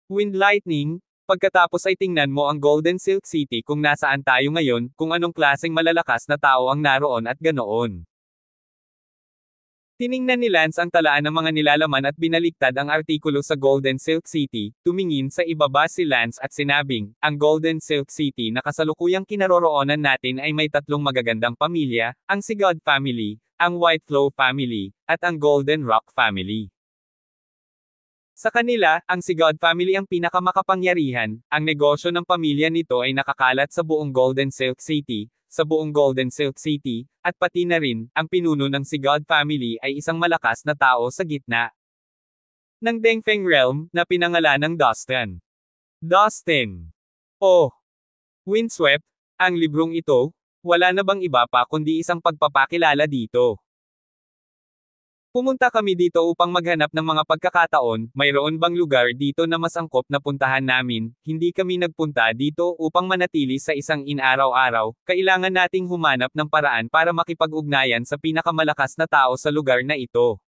Wind lightning, pagkatapos ay tingnan mo ang Golden Silk City kung nasaan tayo ngayon, kung anong klaseng malalakas na tao ang naroon at ganoon. Tiningnan ni Lance ang talaan ng mga nilalaman at binaliktad ang artikulo sa Golden Silk City, tumingin sa ibaba si Lance at sinabing, ang Golden Silk City na kasalukuyang kinaroroonan natin ay may 3 magagandang pamilya, ang Sigurd family, ang Whiteflow family, at ang Golden Rock family. Sa kanila, ang Sigurd family ang pinakamakapangyarihan, ang negosyo ng pamilya nito ay nakakalat sa buong Golden Silk City, at pati na rin, ang pinuno ng Sigurd family ay isang malakas na tao sa gitna ng Dengfeng realm, na pinangalan ng Dustin. Dustin. Oh! Windswept, ang librong ito, wala na bang iba pa kundi isang pagpapakilala dito? Pumunta kami dito upang maghanap ng mga pagkakataon, mayroon bang lugar dito na mas angkop na puntahan namin, hindi kami nagpunta dito upang manatili sa isang in-araw-araw, kailangan nating humanap ng paraan para makipag-ugnayan sa pinakamalakas na tao sa lugar na ito.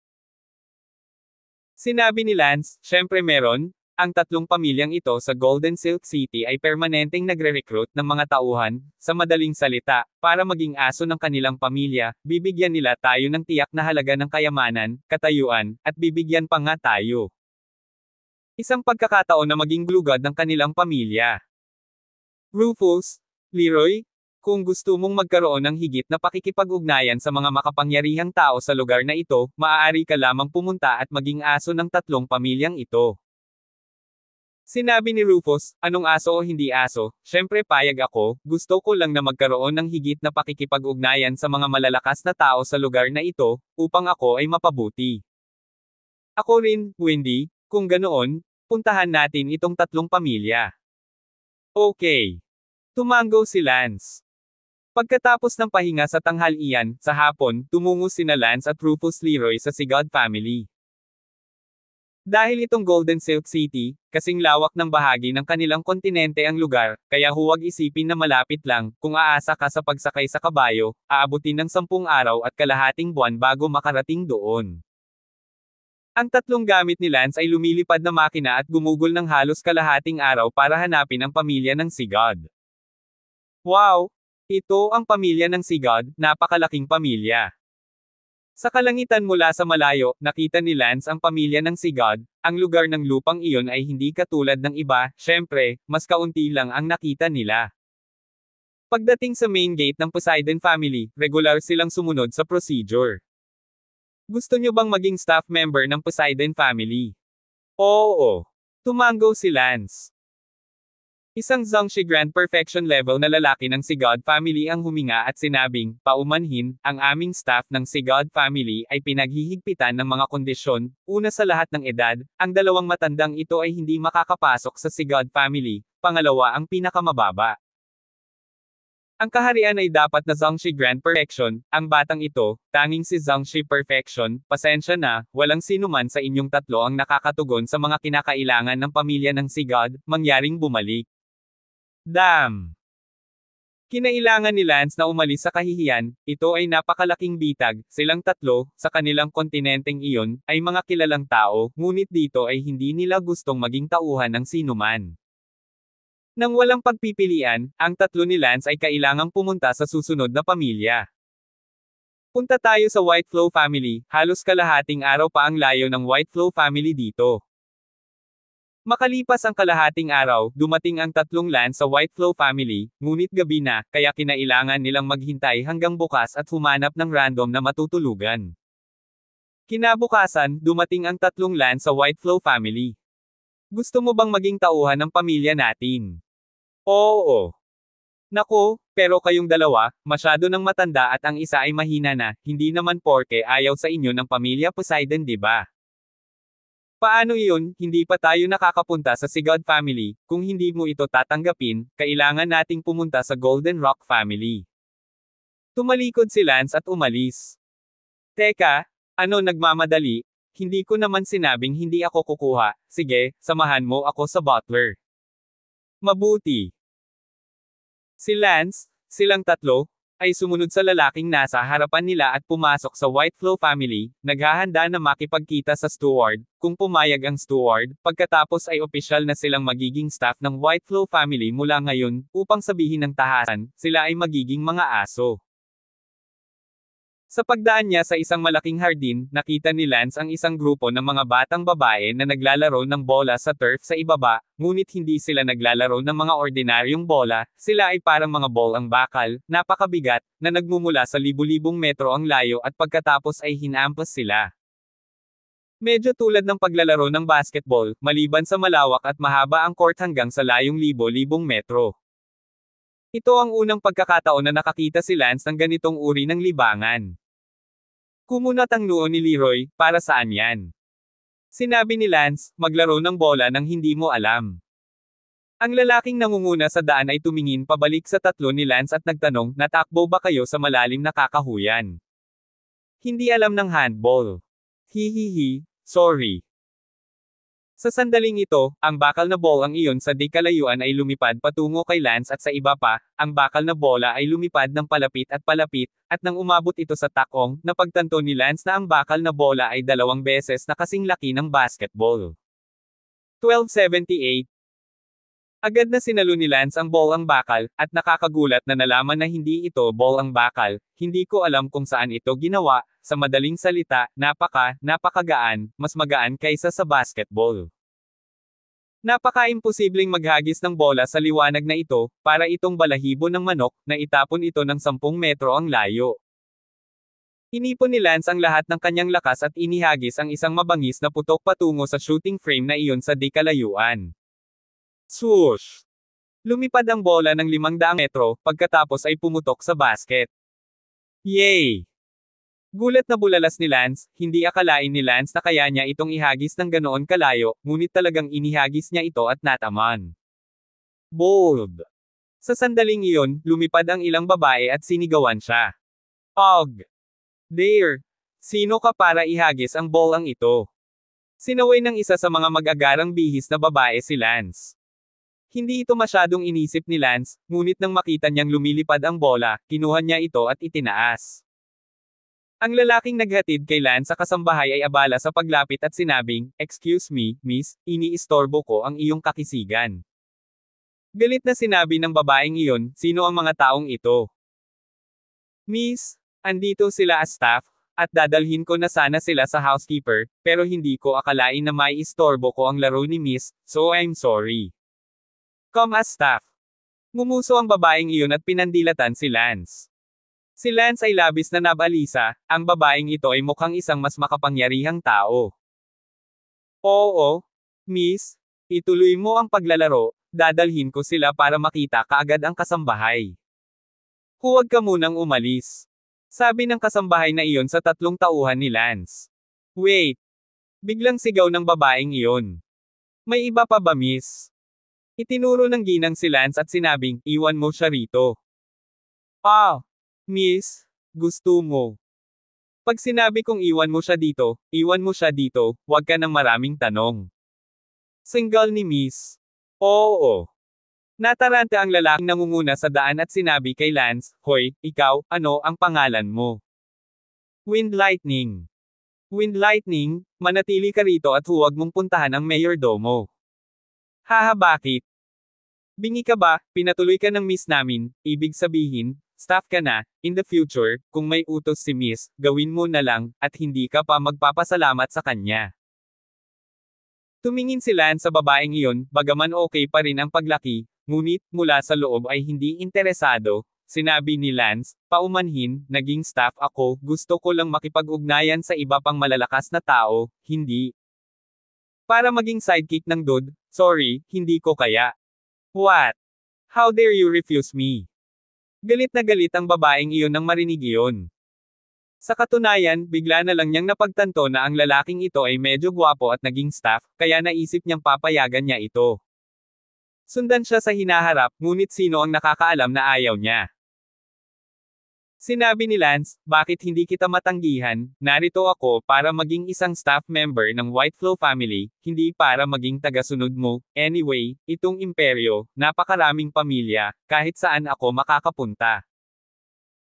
Sinabi ni Lance, syempre meron, ang 3 pamilyang ito sa Golden Silk City ay permanenteng nagre-recruit ng mga tauhan, sa madaling salita, para maging aso ng kanilang pamilya, bibigyan nila tayo ng tiyak na halaga ng kayamanan, katayuan, at bibigyan pa nga tayo. Isang pagkakataon na maging glugad ng kanilang pamilya. Rufus, Leroy, kung gusto mong magkaroon ng higit na pakikipag-ugnayan sa mga makapangyarihang tao sa lugar na ito, maaari ka lamang pumunta at maging aso ng 3 pamilyang ito. Sinabi ni Rufus, anong aso o hindi aso, syempre payag ako, gusto ko lang na magkaroon ng higit na pakikipag-ugnayan sa mga malalakas na tao sa lugar na ito, upang ako ay mapabuti. Ako rin, Wendy, kung ganoon, puntahan natin itong 3 pamilya. Okay. Tumango si Lance. Pagkatapos ng pahinga sa tanghalian, sa hapon, tumungo sina Lance at Rufus Leroy sa Sigurd family. Dahil itong Golden Silk City, kasing lawak ng bahagi ng kanilang kontinente ang lugar, kaya huwag isipin na malapit lang, kung aasa ka sa pagsakay sa kabayo, aabutin ng 10 araw at kalahating buwan bago makarating doon. Ang 3 gamit ni Lance ay lumilipad na makina at gumugol ng halos kalahating araw para hanapin ang pamilya ng Sigurd. Wow! Ito ang pamilya ng Sigurd, napakalaking pamilya. Sa kalangitan mula sa malayo, nakita ni Lance ang pamilya ng Sigurd, ang lugar ng lupang iyon ay hindi katulad ng iba, syempre, mas kaunti lang ang nakita nila. Pagdating sa main gate ng Poseidon family, regular silang sumunod sa procedure. Gusto nyo bang maging staff member ng Poseidon family? Oo. Tumango si Lance. Isang Zhangxi Grand Perfection level na lalaki ng Sigurd family ang huminga at sinabing, paumanhin, ang aming staff ng Sigurd family ay pinaghihigpitan ng mga kondisyon, una sa lahat ng edad, ang 2 matandang ito ay hindi makakapasok sa Sigurd family, pangalawa ang pinakamababa. Ang kaharian ay dapat na Zhangxi Grand Perfection, ang batang ito, tanging si Zhangxi Perfection, pasensya na, walang sinuman sa inyong tatlo ang nakakatugon sa mga kinakailangan ng pamilya ng Sigad, mangyaring bumalik. Damn! Kinailangan ni Lance na umalis sa kahihiyan, ito ay napakalaking bitag, silang tatlo, sa kanilang kontinenteng iyon, ay mga kilalang tao, ngunit dito ay hindi nila gustong maging tauhan ng sinuman. Nang walang pagpipilian, ang tatlo ni Lance ay kailangang pumunta sa susunod na pamilya. Punta tayo sa Whiteflow family, halos kalahating araw pa ang layo ng Whiteflow family dito. Makalipas ang kalahating araw, dumating ang tatlong Lance sa Whiteflow family, ngunit gabi na, kaya kinailangan nilang maghintay hanggang bukas at humanap ng random na matutulugan. Kinabukasan, dumating ang tatlong Lance sa Whiteflow family. Gusto mo bang maging tauhan ng pamilya natin? Oo. Nako, pero kayong dalawa, masyado nang matanda at ang isa ay mahina na, hindi naman porke ayaw sa inyo ng pamilya Poseidon, di ba? Paano iyon, hindi pa tayo nakakapunta sa Sigad family, kung hindi mo ito tatanggapin, kailangan nating pumunta sa Golden Rock family. Tumalikod si Lance at umalis. Teka, ano nagmamadali? Hindi ko naman sinabing hindi ako kukuha, sige, samahan mo ako sa butler. Mabuti. Si Lance, silang tatlo, ay sumunod sa lalaking nasa harapan nila at pumasok sa Whiteflow family, naghahanda na makipagkita sa steward, kung pumayag ang steward, pagkatapos ay opisyal na silang magiging staff ng Whiteflow family mula ngayon, upang sabihin ng tahasan, sila ay magiging mga aso. Sa pagdaan niya sa isang malaking hardin, nakita ni Lance ang isang grupo ng mga batang babae na naglalaro ng bola sa turf sa ibaba, ngunit hindi sila naglalaro ng mga ordinaryong bola, sila ay parang mga ball ang bakal, napakabigat, na nagmumula sa libu-libong metro ang layo at pagkatapos ay hinampas sila. Medyo tulad ng paglalaro ng basketball, maliban sa malawak at mahaba ang court hanggang sa layong libo-libong metro. Ito ang unang pagkakataon na nakakita si Lance ng ganitong uri ng libangan. Kumunat ang noo ni Leroy, para saan yan? Sinabi ni Lance, maglaro ng bola nang hindi mo alam. Ang lalaking nangunguna sa daan ay tumingin pabalik sa tatlo ni Lance at nagtanong, natakbo ba kayo sa malalim na kakahuyan? Hindi alam ng handball. Hihihi, sorry. Sa sandaling ito, ang bakal na ball ang iyon sa di kalayuan ay lumipad patungo kay Lance at sa iba pa, ang bakal na bola ay lumipad ng palapit, at nang umabot ito sa takong, napagtanto ni Lance na ang bakal na bola ay 2 beses na kasing laki ng basketball. 1278. Agad na sinalo ni Lance ang ball ang bakal, at nakakagulat na nalaman na hindi ito ball ang bakal, hindi ko alam kung saan ito ginawa, sa madaling salita, napakagaan, mas magaan kaysa sa basketball. Napaka-imposibleng maghagis ng bola sa liwanag na ito, para itong balahibo ng manok, na itapon ito ng 10 metro ang layo. Inipon ni Lance ang lahat ng kanyang lakas at inihagis ang isang mabangis na putok patungo sa shooting frame na iyon sa di kalayuan. Swoosh! Lumipad ang bola ng 500 metro, pagkatapos ay pumutok sa basket. Yay! Gulat na bulalas ni Lance, hindi akalain ni Lance na kaya niya itong ihagis ng ganoon kalayo, ngunit talagang inihagis niya ito at nataman. Bold! Sa sandaling iyon, lumipad ang ilang babae at sinigawan siya. Og! Dare! Sino ka para ihagis ang ball ang ito? Sinaway ng isa sa mga mag-agarang bihis na babae si Lance. Hindi ito masyadong inisip ni Lance, ngunit nang makita niyang lumilipad ang bola, kinuha niya ito at itinaas. Ang lalaking naghatid kay Lance sa kasambahay ay abala sa paglapit at sinabing, "Excuse me, miss, iniistorbo ko ang iyong kakisigan." Galit na sinabi ng babaeng iyon, sino ang mga taong ito? Miss, andito sila as staff, at dadalhin ko na sana sila sa housekeeper, pero hindi ko akalain na may istorbo ko ang laro ni miss, so I'm sorry. Come as staff. Ngumuso ang babaeng iyon at pinandilatan si Lance. Si Lance ay labis na nabalisa, ang babaeng ito ay mukhang isang mas makapangyarihang tao. Oo, miss, ituloy mo ang paglalaro, dadalhin ko sila para makita kaagad ang kasambahay. Huwag ka munang umalis. Sabi ng kasambahay na iyon sa tatlong tauhan ni Lance. Wait! Biglang sigaw ng babaeng iyon. May iba pa ba miss? Itinuro ng ginang si Lance at sinabing, iwan mo siya rito. Ah, miss, gusto mo. Pag sinabi kong iwan mo siya dito, huwag ka ng maraming tanong. Single ni Miss. Oo. Nataranta ang lalaking nangunguna sa daan at sinabi kay Lance, Hoy, ikaw, ano ang pangalan mo? Wind Lightning. Wind Lightning, manatili ka rito at huwag mong puntahan ang mayordomo. Haha, bakit? Bingi ka ba, pinatuloy ka ng miss namin, ibig sabihin, staff ka na, in the future, kung may utos si miss, gawin mo na lang, at hindi ka pa magpapasalamat sa kanya. Tumingin si Lance sa babaeng iyon, bagaman okay pa rin ang paglaki, ngunit, mula sa loob ay hindi interesado, sinabi ni Lance, paumanhin, naging staff ako, gusto ko lang makipag-ugnayan sa iba pang malalakas na tao, hindi. Para maging sidekick ng dude, sorry, hindi ko kaya. What? How dare you refuse me? Galit na galit ang babaeng iyon nang marinig iyon. Sa katunayan, bigla na lang niyang napagtanto na ang lalaking ito ay medyo gwapo at naging staff, kaya naisip niyang papayagan niya ito. Sundan siya sa hinaharap, ngunit sino ang nakakaalam na ayaw niya? Sinabi ni Lance, bakit hindi kita matanggihan, narito ako para maging isang staff member ng Whiteflow family, hindi para maging tagasunod mo. Anyway, itong imperyo, napakaraming pamilya, kahit saan ako makakapunta.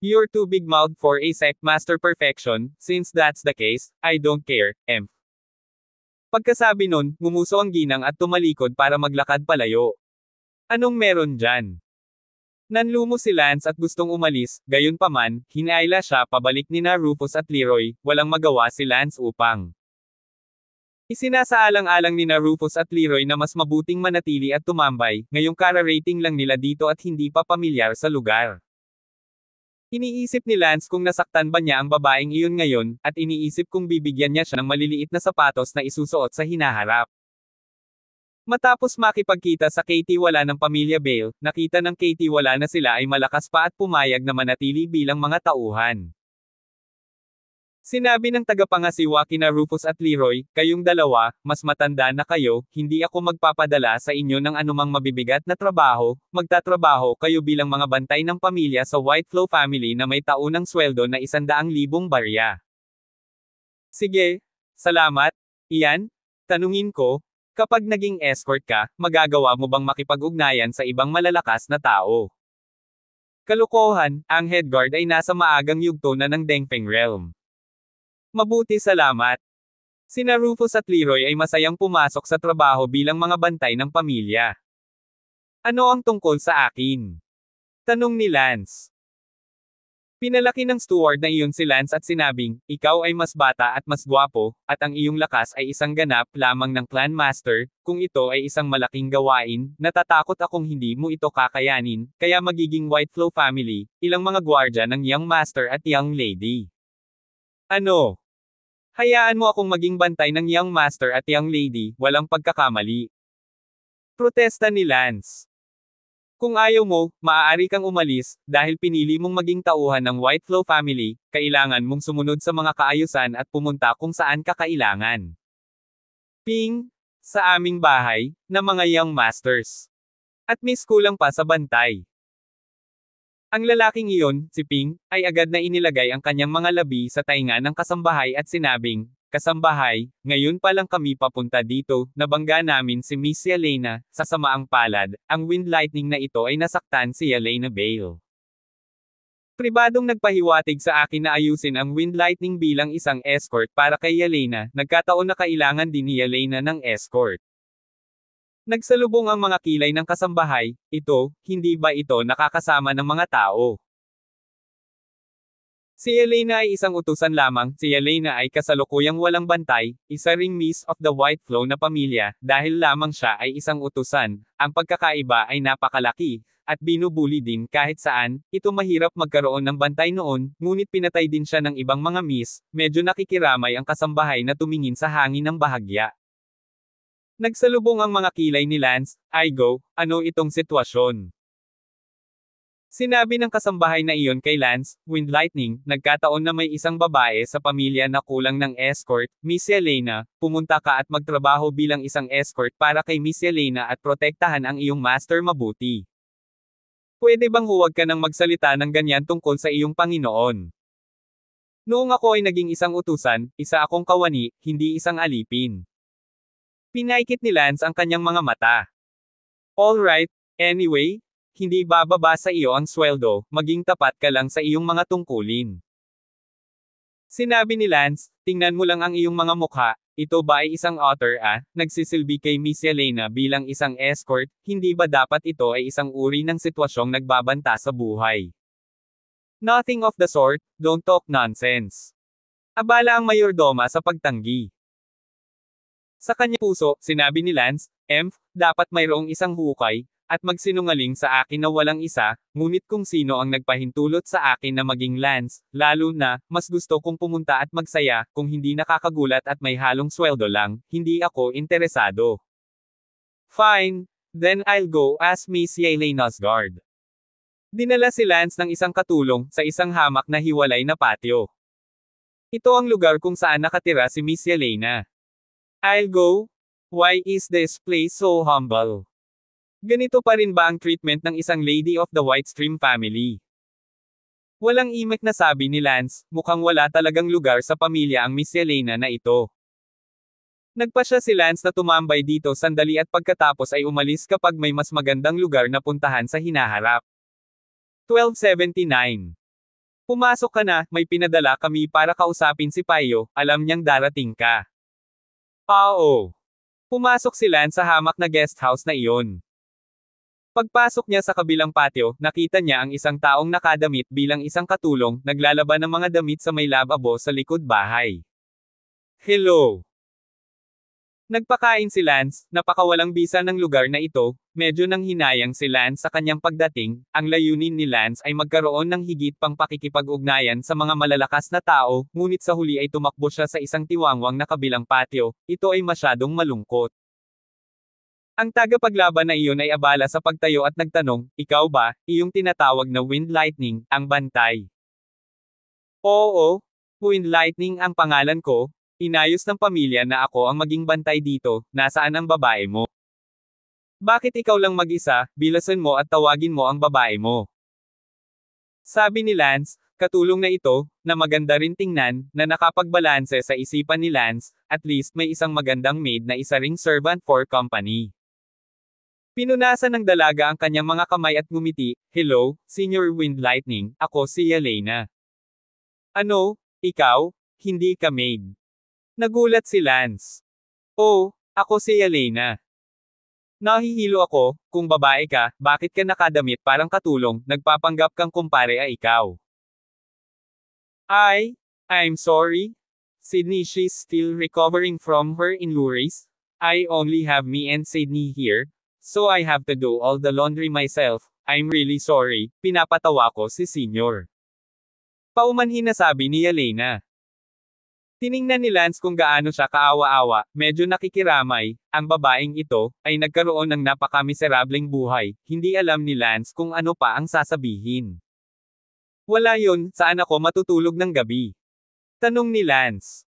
You're too big-mouthed for a sect master perfection, since that's the case, I don't care, Pagkasabi nun, ngumuso ang ginang at tumalikod para maglakad palayo. Anong meron dyan? Nanlumo si Lance at gustong umalis, gayunpaman, hinaila siya pabalik nina Rufus at Leroy, walang magawa si Lance upang. Isinasaalang-alang nina Rufus at Leroy na mas mabuting manatili at tumambay, ngayong kara-rating lang nila dito at hindi pa pamilyar sa lugar. Iniisip ni Lance kung nasaktan ba niya ang babaeng iyon ngayon, at iniisip kung bibigyan niya siya ng maliliit na sapatos na isusuot sa hinaharap. Matapos makipagkita sa Katie wala ng pamilya Bale, nakita ng Katie wala na sila ay malakas pa at pumayag na manatili bilang mga tauhan. Sinabi ng tagapangasiwa kina Rufus at Leroy, kayong dalawa, mas matanda na kayo, hindi ako magpapadala sa inyo ng anumang mabibigat na trabaho, magtatrabaho kayo bilang mga bantay ng pamilya sa Whiteflow family na may taunang sweldo na 100,000 barya. Sige, salamat, Ian, tanungin ko, kapag naging escort ka, magagawa mo bang makipag-ugnayan sa ibang malalakas na tao? Kalokohan, ang head guard ay nasa maagang yugto na ng Dengfeng Realm. Mabuti salamat. Sina Rufus at Leroy ay masayang pumasok sa trabaho bilang mga bantay ng pamilya. Ano ang tungkol sa akin? Tanong ni Lance. Pinalaki ng steward na iyon si Lance at sinabing, ikaw ay mas bata at mas gwapo, at ang iyong lakas ay isang ganap lamang ng clan master, kung ito ay isang malaking gawain, natatakot akong hindi mo ito kakayanin, kaya magiging Whiteflow family, ilang mga gwardya ng young master at young lady. Ano? Hayaan mo akong maging bantay ng young master at young lady, walang pagkakamali. Protesta ni Lance. Kung ayaw mo, maaari kang umalis, dahil pinili mong maging tauhan ng Whiteflow family, kailangan mong sumunod sa mga kaayusan at pumunta kung saan ka kailangan. Ping, sa aming bahay, na mga young masters. At miss kulang pa sa bantay. Ang lalaking iyon, si Ping, ay agad na inilagay ang kanyang mga labi sa tainga ng kasambahay at sinabing, Kasambahay, ngayon pa lang kami papunta dito, nabangga namin si Miss Yelena, sa samaang palad, ang wind lightning na ito ay nasaktan si Yelena Bale. Pribadong nagpahiwatig sa akin na ayusin ang wind lightning bilang isang escort para kay Yelena, nagkataon na kailangan din ni Yelena ng escort. Nagsalubong ang mga kilay ng kasambahay, hindi ba ito nakakasama ng mga tao? Si Yelena ay isang utusan lamang, si Yelena ay kasalukuyang walang bantay, isa ring Miss of the Whiteflow na pamilya, dahil lamang siya ay isang utusan, ang pagkakaiba ay napakalaki, at binubuli din kahit saan, ito mahirap magkaroon ng bantay noon, ngunit pinatay din siya ng ibang mga Miss, medyo nakikiramay ang kasambahay na tumingin sa hangin ng bahagya. Nagsalubong ang mga kilay ni Lance, ano itong sitwasyon? Sinabi ng kasambahay na iyon kay Lance, Wind Lightning, nagkataon na may isang babae sa pamilya na kulang ng escort, Miss Yelena, pumunta ka at magtrabaho bilang isang escort para kay Miss Yelena at protektahan ang iyong master mabuti. Pwede bang huwag ka nang magsalita ng ganyan tungkol sa iyong Panginoon? Noong ako ay naging isang utusan, isa akong kawani, hindi isang alipin. Pinaikit ni Lance ang kanyang mga mata. Alright, anyway, hindi bababa sa iyo ang sweldo, maging tapat ka lang sa iyong mga tungkulin. Sinabi ni Lance, tingnan mo lang ang iyong mga mukha, ito ba ay isang otter nagsisilbi kay Miss Yelena bilang isang escort, hindi ba dapat ito ay isang uri ng sitwasyong nagbabanta sa buhay? Nothing of the sort, don't talk nonsense. Abala ang mayordoma sa pagtanggi. Sa kanyang puso, sinabi ni Lance, dapat mayroong isang hukay, at magsinungaling sa akin na walang isa, ngunit kung sino ang nagpahintulot sa akin na maging Lance, lalo na, mas gusto kong pumunta at magsaya, kung hindi nakakagulat at may halong sweldo lang, hindi ako interesado. Fine, then I'll go as Miss Yelena's guard. Dinala si Lance ng isang katulong, sa isang hamak na hiwalay na patio. Ito ang lugar kung saan nakatira si Miss Yelena. I'll go? Why is this place so humble? Ganito pa rin ba ang treatment ng isang lady of the White Stream family? Walang imek na sabi ni Lance, mukhang wala talagang lugar sa pamilya ang Miss Yelena na ito. Nagpa siya si Lance na tumambay dito sandali at pagkatapos ay umalis kapag may mas magandang lugar na puntahan sa hinaharap. 12:79. Pumasok ka na, may pinadala kami para kausapin si Payo, alam niyang darating ka. Oo. Pumasok si Lance sa hamak na guest house na iyon. Pagpasok niya sa kabilang patio, nakita niya ang isang taong nakadamit bilang isang katulong, naglalaban ng mga damit sa may lababo sa likod bahay. Hello! Nagpakain si Lance, napakawalang bisa ng lugar na ito, medyo nang hinayang si Lance sa kanyang pagdating, ang layunin ni Lance ay magkaroon ng higit pang pakikipag-ugnayan sa mga malalakas na tao, ngunit sa huli ay tumakbo siya sa isang tiwangwang na kabilang patio, ito ay masyadong malungkot. Ang tagapaglaban na iyon ay abala sa pagtayo at nagtanong, ikaw ba, iyong tinatawag na Wind Lightning, ang bantay? Oo, Wind Lightning ang pangalan ko, inayos ng pamilya na ako ang maging bantay dito, nasaan ang babae mo? Bakit ikaw lang mag-isa, bilasan mo at tawagin mo ang babae mo? Sabi ni Lance, katulong na ito, na maganda rin tingnan, na nakapagbalanse sa isipan ni Lance, at least may isang magandang maid na isa ring servant for company. Pinunasan ng dalaga ang kanyang mga kamay at ngumiti, hello, Senior Wind Lightning, ako si Yelena. Ano, ikaw, hindi ka maid? Nagulat si Lance. Oh, ako si Yelena. Nahihilo ako, kung babae ka, bakit ka nakadamit parang katulong, nagpapanggap kang kumpare ay ikaw. I'm sorry. Sydney, she's still recovering from her injuries. I only have me and Sydney here. So I have to do all the laundry myself, I'm really sorry, pinapatawa ko si Senior. Paumanhin na sabi ni Yelena. Tiningnan ni Lance kung gaano siya kaawa-awa, medyo nakikiramay, ang babaeng ito, ay nagkaroon ng napakamiserableng buhay, hindi alam ni Lance kung ano pa ang sasabihin. Wala yun, saan ako matutulog ng gabi? Tanong ni Lance.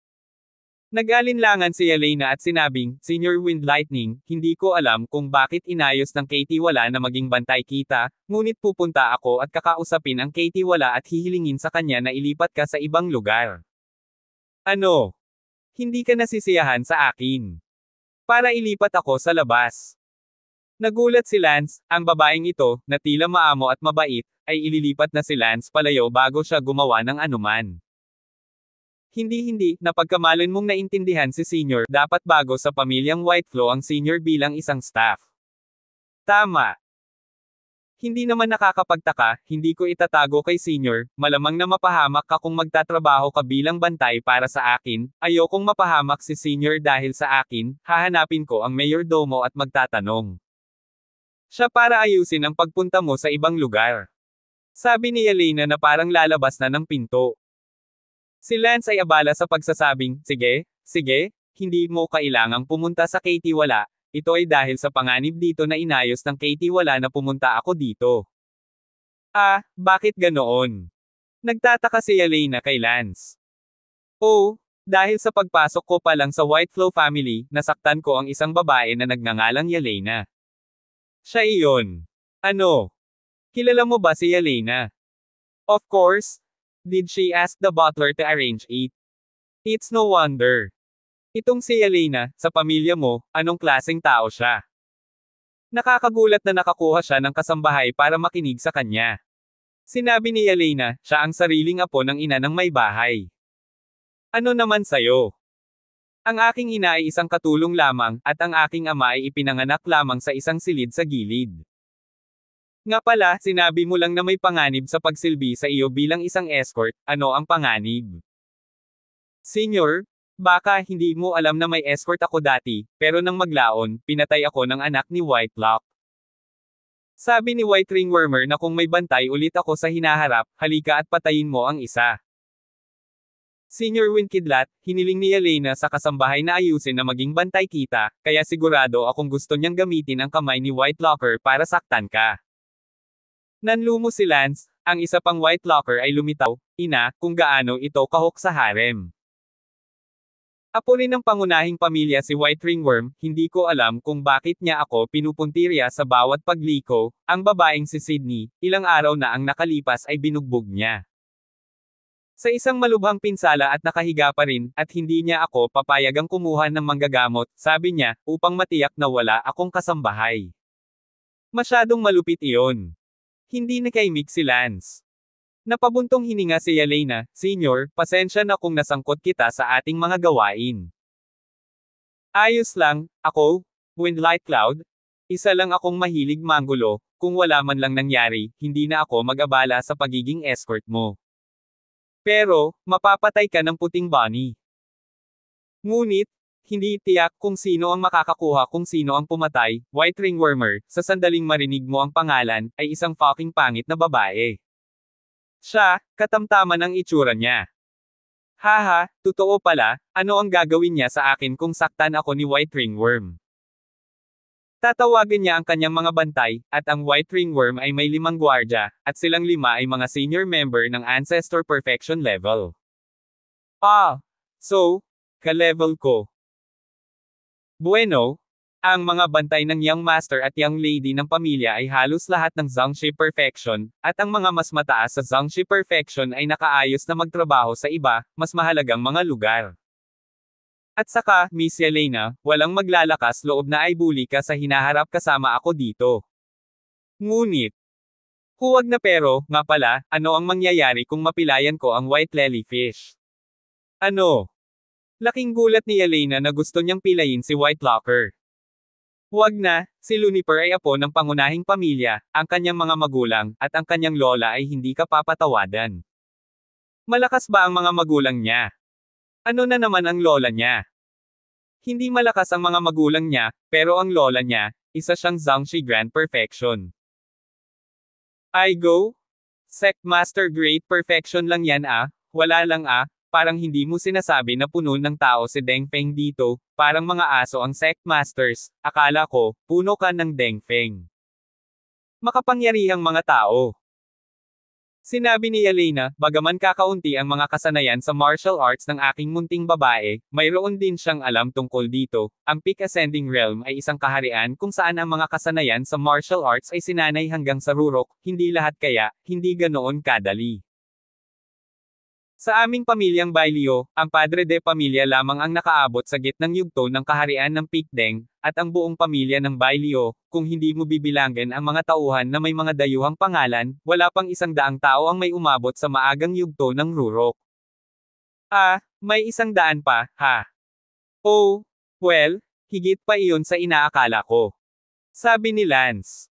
Nag-alinlangan si Yelena at sinabing, Senior Wind Lightning, hindi ko alam kung bakit inayos ng Katie Wala na maging bantay kita, ngunit pupunta ako at kakausapin ang Katie Wala at hihilingin sa kanya na ilipat ka sa ibang lugar. Ano? Hindi ka nasisiyahan sa akin. Para ilipat ako sa labas. Nagulat si Lance, ang babaeng ito, na tila maamo at mabait, ay ililipat na si Lance palayo bago siya gumawa ng anuman. Hindi, napagkamalan mong naintindihan si Senior, dapat bago sa pamilyang Whiteflow ang Senior bilang isang staff. Tama. Hindi naman nakakapagtaka, hindi ko itatago kay Senior, malamang na mapahamak ka kung magtatrabaho ka bilang bantay para sa akin, ayokong mapahamak si Senior dahil sa akin, hahanapin ko ang mayordomo at magtatanong. Siya para ayusin ang pagpunta mo sa ibang lugar. Sabi ni Yelena na parang lalabas na ng pinto. Si Lance ay abala sa pagsasabing, sige, hindi mo kailangang pumunta sa Katie Wala, ito ay dahil sa panganib dito na inayos ng Katie Wala na pumunta ako dito. Bakit ganoon? Nagtataka si Yelena kay Lance. Oh, dahil sa pagpasok ko pa lang sa Whiteflow family, nasaktan ko ang isang babae na nagngangalang Yelena. Siya iyon. Ano? Kilala mo ba si Yelena? Of course. Did she ask the butler to arrange it? It's no wonder. Itong si Yelena, sa pamilya mo, anong klaseng tao siya? Nakakagulat na nakakuha siya ng kasambahay para makinig sa kanya. Sinabi ni Yelena, siya ang sariling apo ng ina ng may bahay. Ano naman sayo? Ang aking ina ay isang katulong lamang, at ang aking ama ay ipinanganak lamang sa isang silid sa gilid. Nga pala, sinabi mo lang na may panganib sa pagsilbi sa iyo bilang isang escort, ano ang panganib? Senyor, baka hindi mo alam na may escort ako dati, pero nang maglaon, pinatay ako ng anak ni Whitelock. Sabi ni White Ringwormer na kung may bantay ulit ako sa hinaharap, halika at patayin mo ang isa. Senior Winkidlat, hiniling ni Yelena sa kasambahay na ayusin na maging bantay kita, kaya sigurado akong gusto niyang gamitin ang kamay ni Whitelocker para saktan ka. Nanlumo si Lance, ang isa pang Whitelocker ay lumitaw, ina, kung gaano ito kahok sa harem. Apo rin ng pangunahing pamilya si White Ringworm, hindi ko alam kung bakit niya ako pinupuntirya sa bawat pagliko, ang babaeng si Sydney, ilang araw na ang nakalipas ay binugbog niya. Sa isang malubhang pinsala at nakahiga pa rin, at hindi niya ako papayagang kumuha ng manggagamot, sabi niya, upang matiyak na wala akong kasambahay. Masyadong malupit iyon. Hindi nakaimik si Lance. Napabuntong hininga si Yelena, Senyor, pasensya na kung nasangkot kita sa ating mga gawain. Ayos lang, ako, Windlight Cloud. Isa lang akong mahilig manggulo, kung wala man lang nangyari, hindi na ako mag-abala sa pagiging escort mo. Pero, mapapatay ka ng puting bunny. Ngunit, hindi tiyak kung sino ang makakakuha kung sino ang pumatay, White Ringwormer, sa sandaling marinig mo ang pangalan, ay isang fucking pangit na babae. Siya, katamtaman ang itsura niya. Haha, totoo pala, ano ang gagawin niya sa akin kung saktan ako ni White Ringworm? Tatawagan niya ang kanyang mga bantay, at ang White Ringworm ay may 5 gwardya, at silang 5 ay mga senior member ng Ancestor Perfection level. So, ka-level ko. Bueno, ang mga bantay ng Young Master at Young Lady ng pamilya ay halos lahat ng Zhangshi Perfection, at ang mga mas mataas sa Zhangshi Perfection ay nakaayos na magtrabaho sa iba, mas mahalagang mga lugar. At saka, Miss Yelena, walang maglalakas loob na ay bully ka sa hinaharap kasama ako dito. Ngunit, huwag na pero, nga pala, ano ang mangyayari kung mapilayan ko ang White Lelyfish? Ano? Laking gulat ni Yelena na gusto niyang pilayin si Whitelocker. Huwag na, si Luniper ay apo ng pangunahing pamilya, ang kanyang mga magulang, at ang kanyang lola ay hindi ka papatawadan. Malakas ba ang mga magulang niya? Ano na naman ang lola niya? Hindi malakas ang mga magulang niya, pero ang lola niya, isa siyang Zhangshi Grand Perfection. I go? Sect Master Great Perfection lang yan wala lang parang hindi mo sinasabi na puno ng tao si Deng Feng dito, parang mga aso ang Sect Masters, akala ko, puno ka ng Deng Feng. Makapangyarihang mga tao. Sinabi ni Yelena, bagaman kakaunti ang mga kasanayan sa martial arts ng aking munting babae, mayroon din siyang alam tungkol dito. Ang Peak Ascending Realm ay isang kaharian kung saan ang mga kasanayan sa martial arts ay sinanay hanggang sa rurok, hindi lahat kaya, hindi ganoon kadali. Sa aming pamilyang Bailio, ang Padre de Pamilya lamang ang nakaabot sa gitnang yugto ng kaharian ng Pikdeng, at ang buong pamilya ng Bailio, kung hindi mo bibilangin ang mga tauhan na may mga dayuhang pangalan, wala pang 100 tao ang may umabot sa maagang yugto ng Rurok. May 100 pa, ha? Oh, well, higit pa iyon sa inaakala ko. Sabi ni Lance.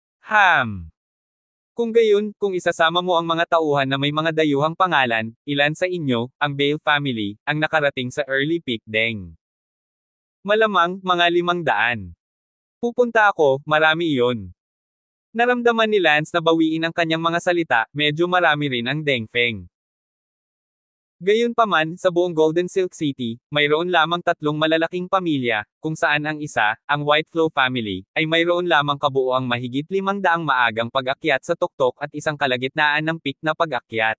Kung gayon, kung isasama mo ang mga tauhan na may mga dayuhang pangalan, ilan sa inyo, ang Bale family, ang nakarating sa early Pikdeng? Malamang, mga 500. Pupunta ako, marami iyon. Naramdaman ni Lance na bawiin ang kanyang mga salita, medyo marami rin ang Deng Feng. Gayunpaman, sa buong Golden Silk City, mayroon lamang 3 malalaking pamilya, kung saan ang isa, ang Whiteflow family, ay mayroon lamang kabuoang mahigit 500 maagang pag-akyat sa tuktok at isang kalagitnaan ng peak na pag-akyat.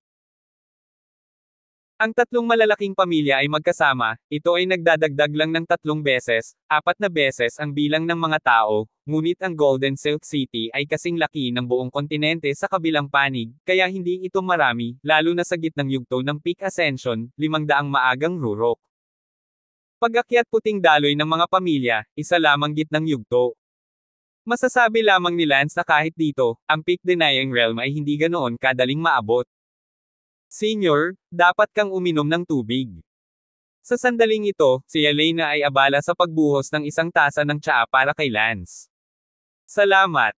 Ang tatlong malalaking pamilya ay magkasama, ito ay nagdadagdag lang ng 3 beses, 4 beses ang bilang ng mga tao, ngunit ang Golden Silk City ay kasing laki ng buong kontinente sa kabilang panig, kaya hindi ito marami, lalo na sa gitnang yugto ng peak ascension, 500 maagang rurok. Pag-akyat puting daloy ng mga pamilya, isa lamang gitnang yugto. Masasabi lamang ni Lance na kahit dito, ang peak denying realm ay hindi ganoon kadaling maabot. Senior, dapat kang uminom ng tubig. Sa sandaling ito, si Elena ay abala sa pagbuhos ng isang tasa ng tsaa para kay Lance. Salamat.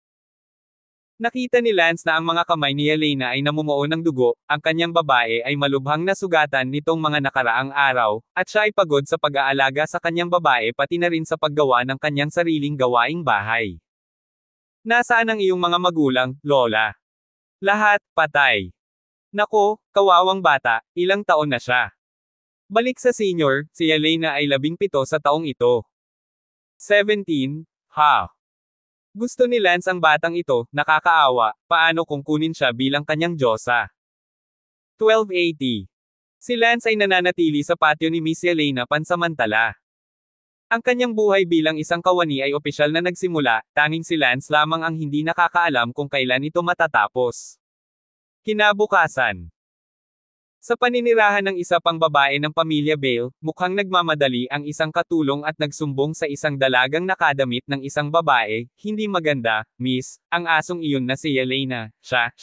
Nakita ni Lance na ang mga kamay ni Elena ay namumuo ng dugo, ang kanyang babae ay malubhang nasugatan nitong mga nakaraang araw, at siya ay pagod sa pag-aalaga sa kanyang babae pati na rin sa paggawa ng kanyang sariling gawaing bahay. Nasaan ang iyong mga magulang, Lola? Lahat, patay. Nako, kawawang bata, ilang taon na siya. Balik sa senior, si Elena ay 17 sa taong ito. 17, ha? Gusto ni Lance ang batang ito, nakakaawa, paano kung kunin siya bilang kanyang diyosa? 1280. Si Lance ay nananatili sa patio ni Miss Elena pansamantala. Ang kanyang buhay bilang isang kawani ay opisyal na nagsimula, tanging si Lance lamang ang hindi nakakaalam kung kailan ito matatapos. Kinabukasan. Sa paninirahan ng isa pang babae ng pamilya Bale, mukhang nagmamadali ang isang katulong at nagsumbong sa isang dalagang nakadamit ng isang babae, hindi maganda, miss, ang asong iyon na si Elena, siya.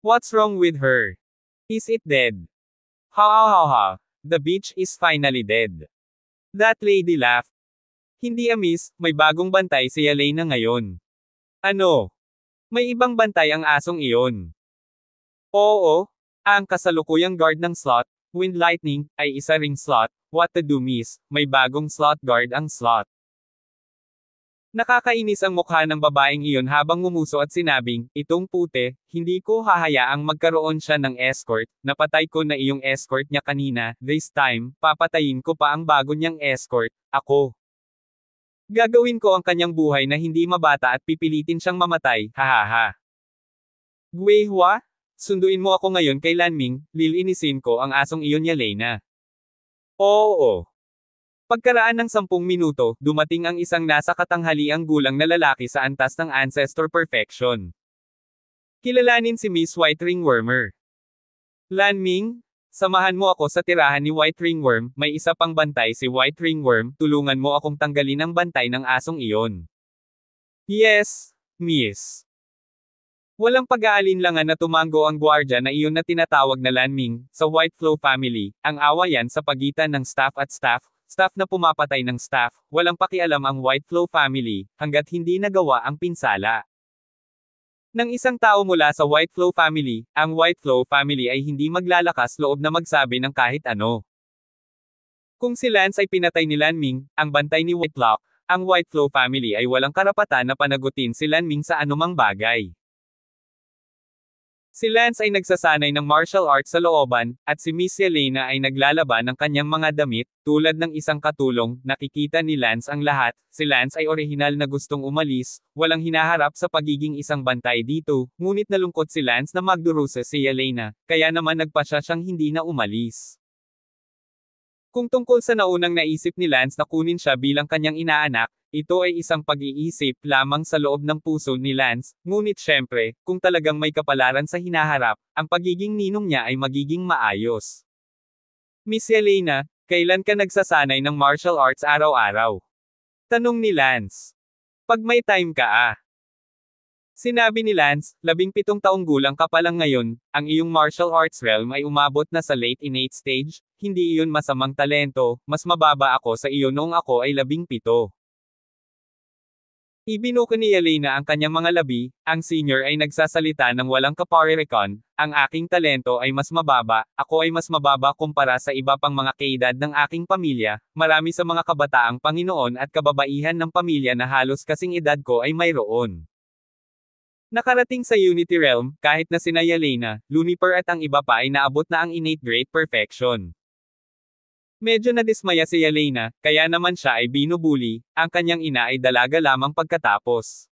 What's wrong with her? Is it dead? Ha, the bitch is finally dead. That lady laughed. Hindi miss, may bagong bantay si Elena ngayon. Ano? May ibang bantay ang asong iyon. Oo, ang kasalukuyang guard ng slot, Wind Lightning, ay isa ring slot. What to do miss, may bagong slot guard ang slot. Nakakainis ang mukha ng babaeng iyon habang ngumuso at sinabing, itong pute, hindi ko hahayaang magkaroon siya ng escort, napatay ko na iyong escort niya kanina, this time, papatayin ko pa ang bago niyang escort, ako. Gagawin ko ang kanyang buhay na hindi mabata at pipilitin siyang mamatay, hahaha. Guehua? Sunduin mo ako ngayon kay Lanming, lilinisin ko ang asong iyon ni Elena. Oo. Pagkaraan ng 10 minuto, dumating ang isang nasa katanghaliang gulang na lalaki sa antas ng Ancestor Perfection. Kilalanin si Miss White Ringwormer. Lanming? Samahan mo ako sa tirahan ni White Ringworm, may isa pang bantay si White Ringworm, tulungan mo akong tanggalin ang bantay ng asong iyon. Yes, miss. Walang pag-aalinlangan na tumanggo ang gwardya na iyon na tinatawag na Lanming, sa White Flow family, ang awayan sa pagitan ng staff at staff na pumapatay ng staff, walang pakialam ang White Flow family, hanggat hindi nagawa ang pinsala. Nang isang tao mula sa White Flow family, ang White Flow family ay hindi maglalakas loob na magsabi ng kahit ano. Kung si Lance ay pinatay ni Lanming, ang bantay ni Whitelock, ang White Flow family ay walang karapatan na panagutin si Lanming sa anumang bagay. Si Lance ay nagsasanay ng martial arts sa looban, at si Miss Elena ay naglalaban ng kanyang mga damit, tulad ng isang katulong, nakikita ni Lance ang lahat, si Lance ay orihinal na gustong umalis, walang hinaharap sa pagiging isang bantay dito, ngunit nalungkot si Lance na magdurusa si Elena, kaya naman nagpasya siyang hindi na umalis. Kung tungkol sa naunang naisip ni Lance na kunin siya bilang kanyang inaanak, ito ay isang pag-iisip lamang sa loob ng puso ni Lance, ngunit syempre, kung talagang may kapalaran sa hinaharap, ang pagiging ninong niya ay magiging maayos. Miss Elena, kailan ka nagsasanay ng martial arts araw-araw? Tanong ni Lance. Pag may time ka Sinabi ni Lance, 17 taong gulang ka pa lang ngayon, ang iyong martial arts realm ay umabot na sa late innate stage, hindi iyon masamang talento, mas mababa ako sa iyo noong ako ay 17. Ibinuko ni Elena ang kanyang mga labi, ang senior ay nagsasalita ng walang kaparerekon, ang aking talento ay mas mababa, ako ay mas mababa kumpara sa iba pang mga kaedad ng aking pamilya, marami sa mga kabataang Panginoon at kababaihan ng pamilya na halos kasing edad ko ay mayroon. Nakarating sa Unity Realm, kahit na sina Elena, Luniper at ang iba pa ay naabot na ang innate great perfection. Medyo nadismaya si Elena, kaya naman siya ay binubuli, ang kanyang ina ay dalaga lamang pagkatapos.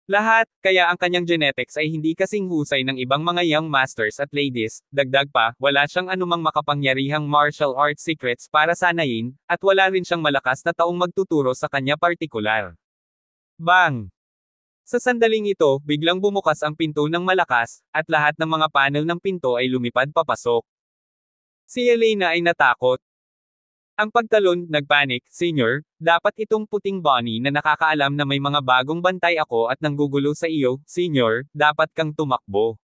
Lahat, kaya ang kanyang genetics ay hindi kasing husay ng ibang mga young masters at ladies, dagdag pa, wala siyang anumang makapangyarihang martial arts secrets para sanayin, at wala rin siyang malakas na taong magtuturo sa kanya partikular. Bang! Sa sandaling ito, biglang bumukas ang pinto ng malakas, at lahat ng mga panel ng pinto ay lumipad papasok. Si Elena ay natakot. Ang pagtalon, nagpanik, Senyor, dapat itong puting bunny na nakakaalam na may mga bagong bantay ako at nanggugulo sa iyo, Senyor, dapat kang tumakbo.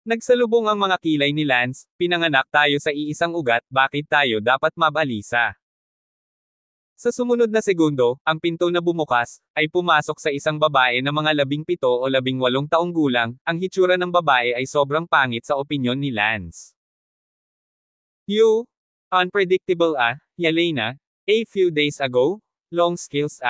Nagsalubong ang mga kilay ni Lance, pinanganak tayo sa iisang ugat, bakit tayo dapat mabalisa? Sa sumunod na segundo, ang pinto na bumukas, ay pumasok sa isang babae na mga 17 o 18 taong gulang, ang hitsura ng babae ay sobrang pangit sa opinyon ni Lance. Unpredictable Yelena. A few days ago, long skills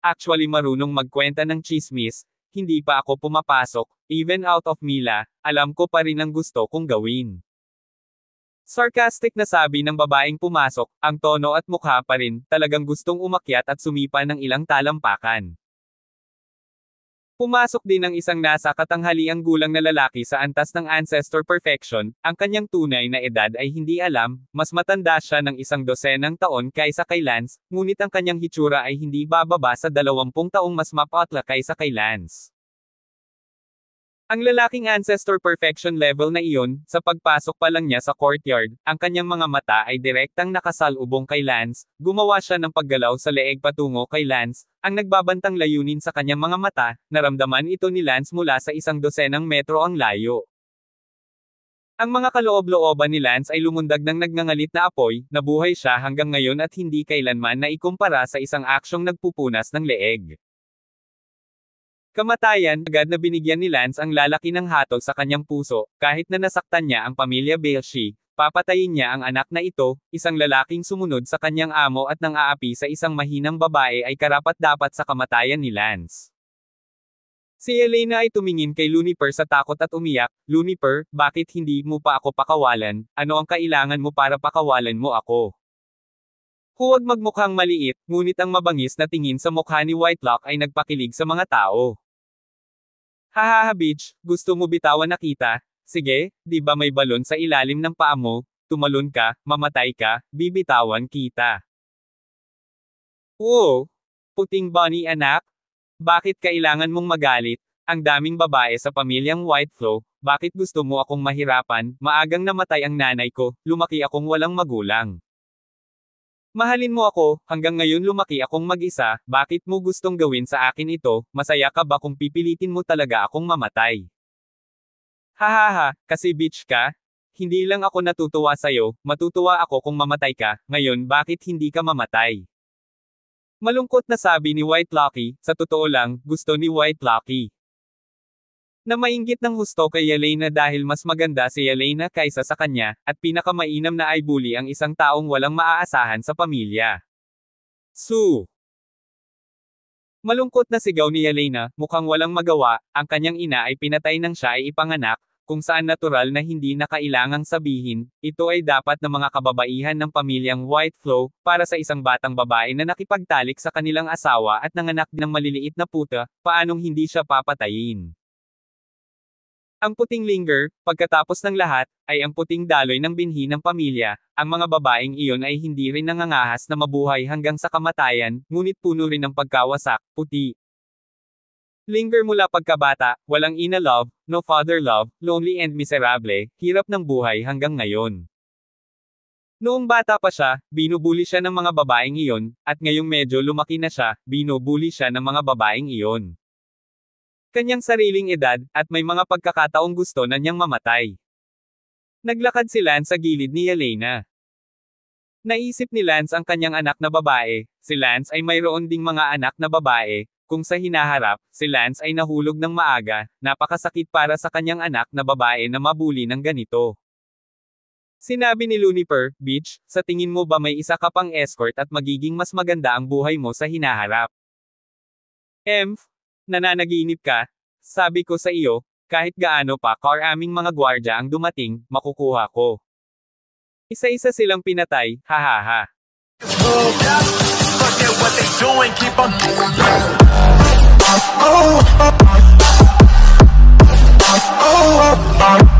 actually marunong magkwenta ng chismis, hindi pa ako pumapasok, even out of Mila, alam ko pa rin ang gusto kong gawin. Sarcastic na sabi ng babaeng pumasok, ang tono at mukha pa rin, talagang gustong umakyat at sumipa ng ilang talampakan. Pumasok din ang isang nasa katanghaliang gulang na lalaki sa antas ng Ancestor Perfection, ang kanyang tunay na edad ay hindi alam, mas matanda siya ng 12 taon kaysa kay Lance, ngunit ang kanyang hitsura ay hindi bababa sa 20 taong mas mapatla kaysa kay Lance. Ang lalaking Ancestor Perfection level na iyon, sa pagpasok pa lang niya sa courtyard, ang kanyang mga mata ay direktang nakasalubong kay Lance, gumawa siya ng paggalaw sa leeg patungo kay Lance, ang nagbabantang layunin sa kanyang mga mata, naramdaman ito ni Lance mula sa 12 metro ang layo. Ang mga kaloob-looban ni Lance ay lumundag ng nagngangalit na apoy, nabuhay siya hanggang ngayon at hindi kailanman na ikumpara sa isang aksyong nagpupunas ng leeg. Kamatayan, agad na binigyan ni Lance ang lalaki ng hatol sa kanyang puso, kahit na nasaktan niya ang pamilya Belshi, papatayin niya ang anak na ito, isang lalaking sumunod sa kanyang amo at nang aapi sa isang mahinang babae ay karapat-dapat sa kamatayan ni Lance. Si Elena ay tumingin kay Luniper sa takot at umiyak, Luniper, bakit hindi mo pa ako pakawalan, ano ang kailangan mo para pakawalan mo ako? Huwag magmukhang maliit, ngunit ang mabangis na tingin sa mukha ni Whitelock ay nagpakilig sa mga tao. Hahaha bitch, gusto mo bitawan na kita? Sige, di ba may balon sa ilalim ng paa mo? Tumalon ka, mamatay ka, bibitawan kita. Oo, puting bunny anak? Bakit kailangan mong magalit? Ang daming babae sa pamilyang Whiteflow, bakit gusto mo akong mahirapan? Maagang namatay ang nanay ko, lumaki akong walang magulang. Mahalin mo ako, hanggang ngayon lumaki akong mag-isa, bakit mo gustong gawin sa akin ito, masaya ka ba kung pipilitin mo talaga akong mamatay? Hahaha, kasi bitch ka? Hindi lang ako natutuwa sa'yo, matutuwa ako kung mamatay ka, ngayon bakit hindi ka mamatay? Malungkot na sabi ni Whitelocky, sa totoo lang, gusto ni Whitelocky na mainggit ng husto kay Yelena dahil mas maganda si Yelena kaysa sa kanya, at pinakamainam na ay bully ang isang taong walang maaasahan sa pamilya. Sue! Malungkot na sigaw ni Yelena, mukhang walang magawa, ang kanyang ina ay pinatay nang siya ay ipanganak, kung saan natural na hindi na kailangang sabihin, ito ay dapat na mga kababaihan ng pamilyang Whiteflow, para sa isang batang babae na nakipagtalik sa kanilang asawa at nanganak ng maliliit na puta, paanong hindi siya papatayin? Ang puting linger, pagkatapos ng lahat, ay ang puting daloy ng binhi ng pamilya, ang mga babaeng iyon ay hindi rin nangangahas na mabuhay hanggang sa kamatayan, ngunit puno rin ng pagkawasak, puti. Linger mula pagkabata, walang ina love, no father love, lonely and miserable, hirap ng buhay hanggang ngayon. Noong bata pa siya, binubuli siya ng mga babaeng iyon, at ngayong medyo lumaki na siya, binubuli siya ng mga babaeng iyon. Kanyang sariling edad, at may mga pagkakataong gusto na niyang mamatay. Naglakad si Lance sa gilid ni Yelena. Naisip ni Lance ang kanyang anak na babae, si Lance ay mayroon ding mga anak na babae, kung sa hinaharap, si Lance ay nahulog ng maaga, napakasakit para sa kanyang anak na babae na mabuli ng ganito. Sinabi ni Luniper, bitch, sa tingin mo ba may isa ka pang escort at magiging mas maganda ang buhay mo sa hinaharap? Nananaginip ka? Sabi ko sa iyo, kahit gaano pa aming mga gwardya ang dumating, makukuha ko. Isa-isa silang pinatay, hahaha. Forget what they doing, keep on doing. oh, oh, oh.